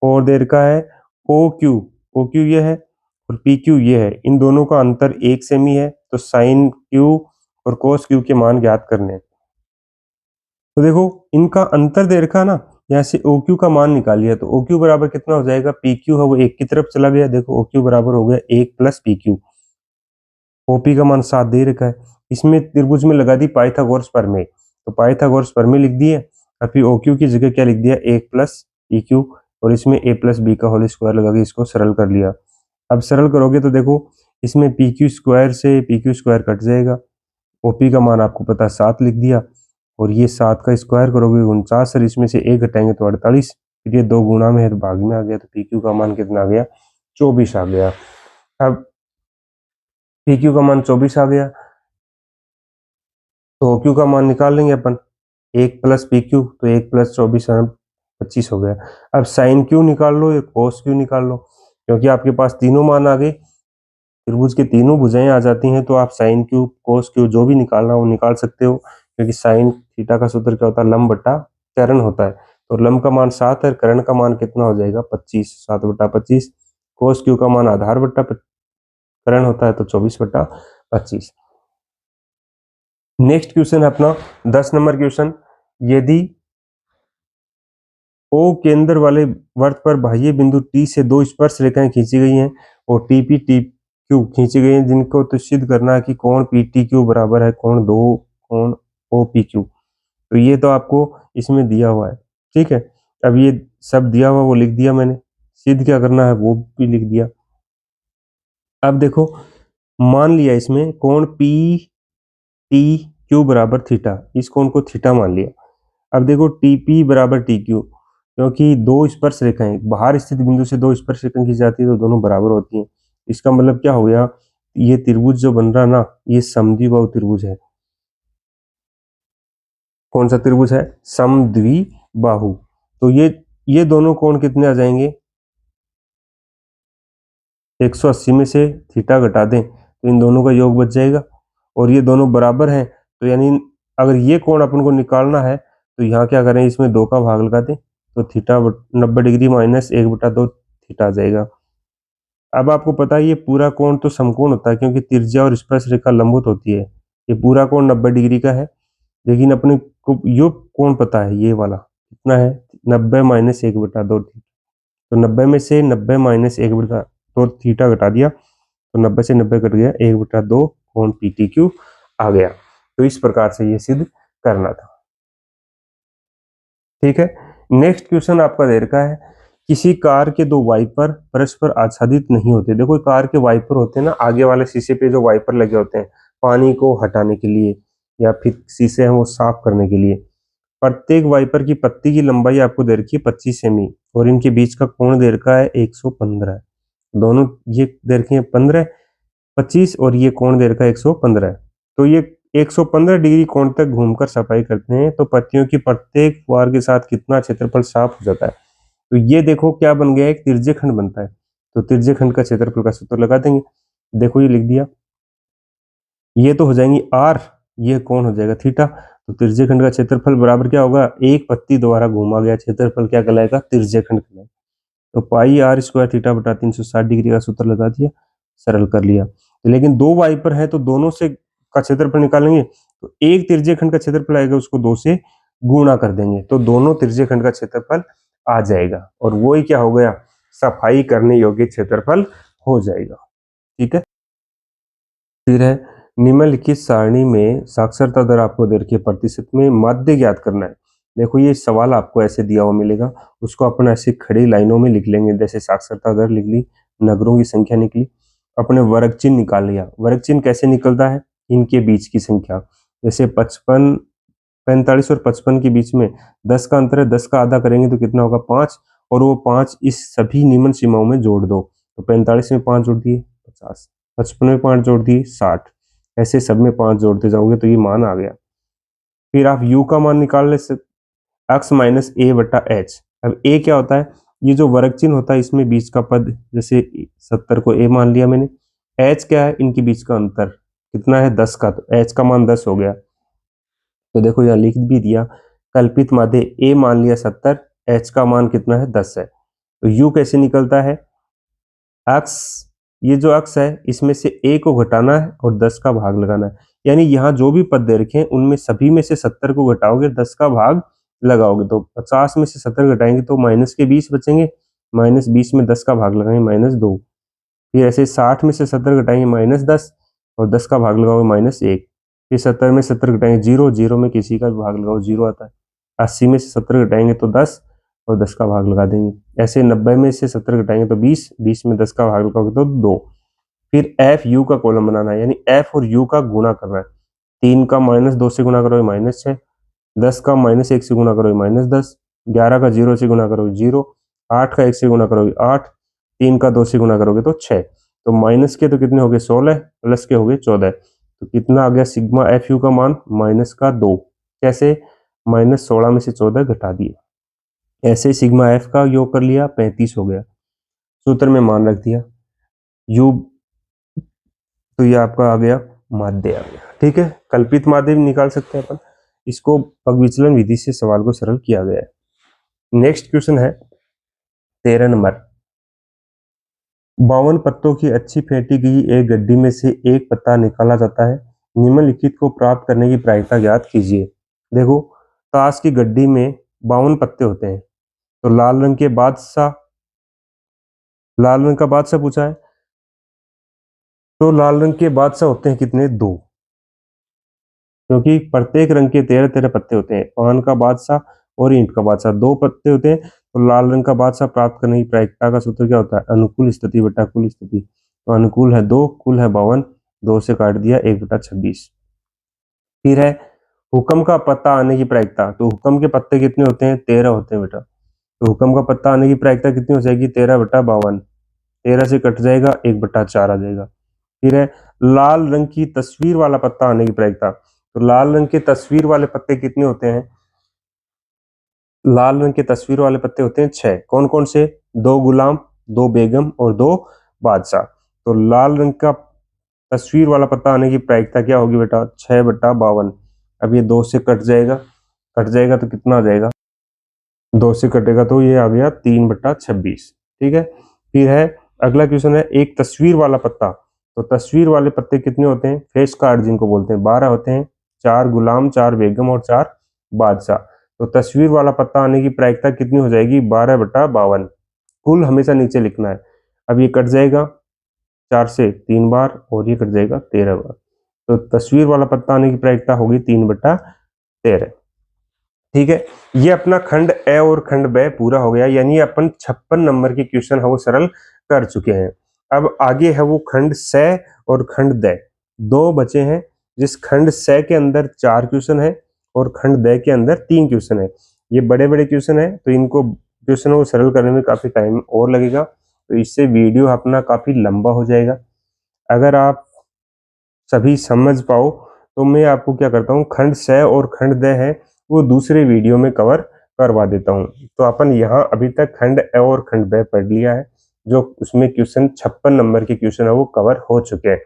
और दे रखा है OQ ये है और PQ ये है, इन दोनों का अंतर 1 सेमी है, तो साइन Q और cos Q के मान ज्ञात करने हैं। तो देखो इनका अंतर दे रखा ना, यहाँ से OQ का मान निकालिए, तो OQ बराबर कितना हो जाएगा, PQ है वो एक की तरफ चला गया, देखो OQ बराबर हो गया 1 प्लस PQ। OP का मान 7 दे रखा है, इसमें त्रिभुज में लगा दी पाइथागोरस प्रमेय, तो पाइथागोरस प्रमेय लिख दिए, और फिर OQ की जगह क्या लिख दिया 1 प्लस PQ, और इसमें a प्लस बी का होल स्क्वायर लगा के इसको सरल कर लिया। अब सरल करोगे तो देखो इसमें PQ स्क्वायर से PQ स्क्वायर कट जाएगा, OP का मान आपको पता 7 लिख दिया, और ये 7 का स्क्वायर करोगे 49, और इसमें से 1 घटाएंगे तो 48, फिर ये 2 गुना में है तो भाग में आ गया, तो PQ का मान कितना आ गया 24 आ गया। अब PQ का मान 24 आ गया, तो OQ का मान निकाल लेंगे अपन, 1 प्लस PQ, तो 1 प्लस 24 25 हो गया। अब साइन क्यू निकाल लो या कोस क्यू निकाल लो, क्योंकि आपके पास तीनों मान आ गए, त्रिभुज के तीनों भुजाएं आ जाती हैं, तो आप साइन क्यू कोस क्यू जो भी निकालना वो निकाल सकते हो, क्योंकि साइन थीटा का सूत्र क्या होता है, लंब बटा कर्ण होता है। तो लंब का मान 7 है, कर्ण का मान कितना हो जाएगा 25, 7/25। कोस क्यू का मान आधार बट्टा कर्ण होता है, तो 24/25। नेक्स्ट क्वेश्चन है अपना 10 नंबर क्वेश्चन। यदि ओ केंद्र वाले वर्त पर बाह्य बिंदु टी से दो स्पर्श रेखाएं खींची गई हैं और टीपी टी क्यू खींची गई हैं, जिनको तो सिद्ध करना है कि कोण पी टी क्यू बराबर है कोण ओ पी क्यू। तो ये तो आपको इसमें दिया हुआ है, ठीक है। अब ये सब दिया हुआ वो लिख दिया मैंने, सिद्ध क्या करना है वो भी लिख दिया। अब देखो, मान लिया इसमें कोण पी टी क्यू बराबर थीटा, इस कोण को थीटा मान लिया। अब देखो टीपी बराबर टी क्यू, क्योंकि दो स्पर्श रेखाएं बाहर स्थित बिंदु से दो स्पर्श रेखाएं खींची जाती है तो दोनों बराबर होती हैं। इसका मतलब क्या हो गया, ये त्रिभुज जो बन रहा ना, ये समद्विबाहु त्रिभुज है। कौन सा त्रिभुज है, समद्विबाहु। तो ये दोनों कोण कितने आ जाएंगे, 180 में से थीटा घटा दें तो इन दोनों का योग बच जाएगा, और ये दोनों बराबर हैं, तो यानी अगर ये कोण अपन को निकालना है तो यहाँ क्या करें, इसमें 2 का भाग लगा दें, तो थीटा 90 डिग्री माइनस 1/2 थीटा आ जाएगा। अब आपको पता है ये पूरा कोण तो समकोण होता है, क्योंकि त्रिज्या और स्पर्श रेखा लंबवत होती है। ये पूरा कोण 90 डिग्री का है, लेकिन अपने को ये कोण पता है, ये वाला कितना है, 90 माइनस 1/2 थीटा। तो 90 में से 90 माइनस 1/2 थीटा घटा दिया, तो 90 से 90 कट गया, 1/2 कोण पी टी क्यू आ गया। तो इस प्रकार से ये सिद्ध करना था, ठीक है। नेक्स्ट क्वेश्चन आपका दे रखा है, किसी कार के दो वाइपर परस्पर आच्छादित नहीं होते। देखो कार के वाइपर होते हैं ना, आगे वाले शीशे पे जो वाइपर लगे होते हैं पानी को हटाने के लिए या फिर शीशे हैं वो साफ करने के लिए। प्रत्येक वाइपर की पत्ती की लंबाई आपको दे रखी है 25 सेमी और इनके बीच का कोण दे रखा है 115। दोनों ये दे रखे हैं 15 25 और ये कोण दे रखा है 115। तो ये 115 डिग्री कोण तक घूमकर सफाई करते हैं, तो पत्तियों की प्रत्येक वार के साथ कितना क्षेत्रफल साफ हो जाता है। तो ये देखो क्या बन गया, एक त्रिज्यीय खंड बनता है, तो त्रिज्यीय खंड का क्षेत्रफल का सूत्र लगा देंगे। देखो ये लिख दिया, ये तो हो जाएंगी आर, ये कौन हो जाएगा थीटा। तो त्रिज्यीय खंड का क्षेत्रफल बराबर क्या होगा, एक पत्ती द्वारा घूमा गया क्षेत्रफल क्या कहलाएगा, त्रिज्यीय खंड कहलाएगा। तो पाई आर स्क्वायर थीटा बटा 360 डिग्री का सूत्र लगा दिया, सरल कर लिया। लेकिन दो वाइपर है तो दोनों से का क्षेत्रफल निकालेंगे, तो एक त्रिज्यीय खंड का क्षेत्रफल आएगा उसको 2 से गुणा कर देंगे, तो दोनों त्रिज्यीय खंड का क्षेत्रफल आ जाएगा, और वो ही क्या हो गया, सफाई करने योग्य क्षेत्रफल हो जाएगा, ठीक है। फिर है निम्नलिखित सारणी में साक्षरता दर आपको दे रखी है, प्रतिशत में माध्य ज्ञात करना है। देखो ये सवाल आपको ऐसे दिया हुआ मिलेगा, उसको अपन ऐसे खड़ी लाइनों में लिख लेंगे, जैसे साक्षरता दर लिख ली, नगरों की संख्या निकली, अपने वर्ग चिन्ह निकाल लिया। वर्ग चिन्ह कैसे निकलता है, इनके बीच की संख्या, जैसे 45 और 55 के बीच में 10 का अंतर है, 10 का आधा करेंगे तो कितना होगा 5, और वो 5 इस सभी निम्न सीमाओं में जोड़ दो, तो 45 में 5 जोड़ दिए 50, 55 में 5 जोड़ दिए 60, ऐसे सब में 5 जोड़ते जाओगे तो ये मान आ गया। फिर आप u का मान निकाल ले x माइनस ए बटा एच। अब a क्या होता है, ये जो वर्ग चिन्ह होता है इसमें बीच का पद, जैसे 70 को a मान लिया मैंने। h क्या है, इनके बीच का अंतर कितना है 10 का, तो h का मान 10 हो गया। तो देखो यहाँ लिख भी दिया, कल्पित माध्य a मान लिया 70, h का मान कितना है 10 है। तो u कैसे निकलता है, x, ये जो x है इसमें से a को घटाना है और 10 का भाग लगाना है, यानी यहाँ जो भी पद दे रखे हैं उनमें सभी में से 70 को घटाओगे, 10 का भाग लगाओगे, तो 50 में से 70 घटाएंगे तो माइनस के 20 बचेंगे, माइनस 20 में 10 का भाग लगाएंगे -2, फिर ऐसे 60 में से 70 घटाएंगे -10 और 10 का भाग लगाओगे -1, फिर 70 में 70 घटाएंगे 0, 0 में किसी का भी भाग लगाओ 0 आता है, 80 में से 70 घटाएंगे तो 10 और 10 का भाग लगा देंगे, ऐसे 90 में से 70 घटाएंगे तो 20, 20 में 10 का भाग लगाओगे तो 2। फिर एफ यू का कॉलम बनाना है, यानी एफ और यू का गुणा करना है। 3 का -2 से गुणा करोगे -6, 10 का -1 से गुणा करोगे -10, 11 का 0 से गुणा करोगे 0, 8 का 1 से गुणा करोगे 8, 3 का 2 से गुणा करोगे तो 6, तो माइनस के तो कितने हो गए 16, प्लस के हो गए 14, तो कितना आ गया सिग्मा एफ यू का मान -2। कैसे, -16 में से 14 घटा दिए, ऐसे सिग्मा एफ का योग कर लिया 35 हो गया, सूत्र में मान रख दिया यू, तो ये आपका आ गया माध्य आ गया। ठीक है, कल्पित माध्य भी निकाल सकते हैं अपन, इसको पग विचलन विधि से सवाल को सरल किया गया है। नेक्स्ट क्वेश्चन है 13 नंबर, 52 पत्तों की अच्छी फेंटी गई एक गड्डी में से एक पत्ता निकाला जाता है, निम्नलिखित को प्राप्त करने की प्रायिकता ज्ञात कीजिए। देखो, ताश की गड्डी में 52 पत्ते होते हैं, तो लाल रंग के बादशाह, लाल रंग का बादशाह पूछा है, तो लाल रंग के बादशाह होते हैं कितने? 2, क्योंकि प्रत्येक रंग के 13 13 पत्ते होते हैं। पान का बादशाह और ईंट का बादशाह 2 पत्ते होते हैं, तो लाल रंग का बादशाह प्राप्त करने की प्रायिकता का सूत्र क्या होता है? अनुकूल स्थिति बटा कुल स्थिति। तो अनुकूल है 2, कुल है 52, 2 से काट दिया 1/26। फिर है हुक्म का पत्ता आने की प्रायिकता, तो हुक्म के पत्ते कितने होते हैं? 13 होते हैं बेटा, तो हुक्म का पत्ता आने की प्रायिकता कितनी हो जाएगी? 13/52, 13 से कट जाएगा 1/4 आ जाएगा। फिर है लाल रंग की तस्वीर वाला पत्ता आने की प्रायिकता, तो लाल रंग के तस्वीर वाले पत्ते कितने होते हैं? लाल रंग के तस्वीर वाले पत्ते होते हैं 6। कौन कौन से? 2 गुलाम, 2 बेगम और 2 बादशाह। तो लाल रंग का तस्वीर वाला पत्ता आने की प्रायिकता क्या होगी बेटा? 6/52। अब ये 2 से कट जाएगा, कट जाएगा तो कितना आ जाएगा? 2 से कटेगा तो ये आ गया 3/26। ठीक है, फिर है अगला क्वेश्चन है एक तस्वीर वाला पत्ता, तो तस्वीर वाले पत्ते कितने होते हैं? फेस कार्ड जिनको बोलते हैं, 12 होते हैं, 4 गुलाम, 4 बेगम और 4 बादशाह। तो तस्वीर वाला पत्ता आने की प्रायिकता कितनी हो जाएगी? 12/52। कुल हमेशा नीचे लिखना है। अब ये कट जाएगा 4 से 3 बार और ये कट जाएगा 13 बार, तो तस्वीर वाला पत्ता आने की प्रायिकता होगी 3/13। ठीक है, ये अपना खंड ए और खंड ब पूरा हो गया, यानी अपन 56 नंबर के क्वेश्चन है वो सरल कर चुके हैं। अब आगे है वो खंड स और खंड द, 2 बचे हैं, जिस खंड स के अंदर 4 क्वेश्चन है और खंड द के अंदर 3 क्वेश्चन है। ये बड़े बड़े क्वेश्चन है, तो इनको क्वेश्चन को सरल करने में काफी टाइम और लगेगा, तो इससे वीडियो अपना काफी लंबा हो जाएगा। अगर आप सभी समझ पाओ तो मैं आपको क्या करता हूँ, खंड स और खंड द है वो दूसरे वीडियो में कवर करवा देता हूँ। तो अपन यहाँ अभी तक खंड ए और खंड ब पढ़ लिया है, जो उसमें क्वेश्चन 56 नंबर के क्वेश्चन है वो कवर हो चुके हैं।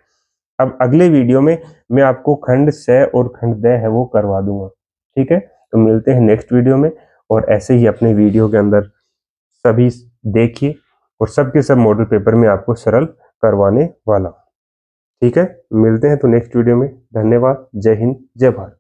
अब अगले वीडियो में मैं आपको खंड स और खंड द है वो करवा दूंगा। ठीक है, तो मिलते हैं नेक्स्ट वीडियो में, और ऐसे ही अपने वीडियो के अंदर सभी देखिए, और सबके सब मॉडल पेपर में आपको सरल करवाने वाला। ठीक है, मिलते हैं तो नेक्स्ट वीडियो में। धन्यवाद, जय हिंद, जय भारत।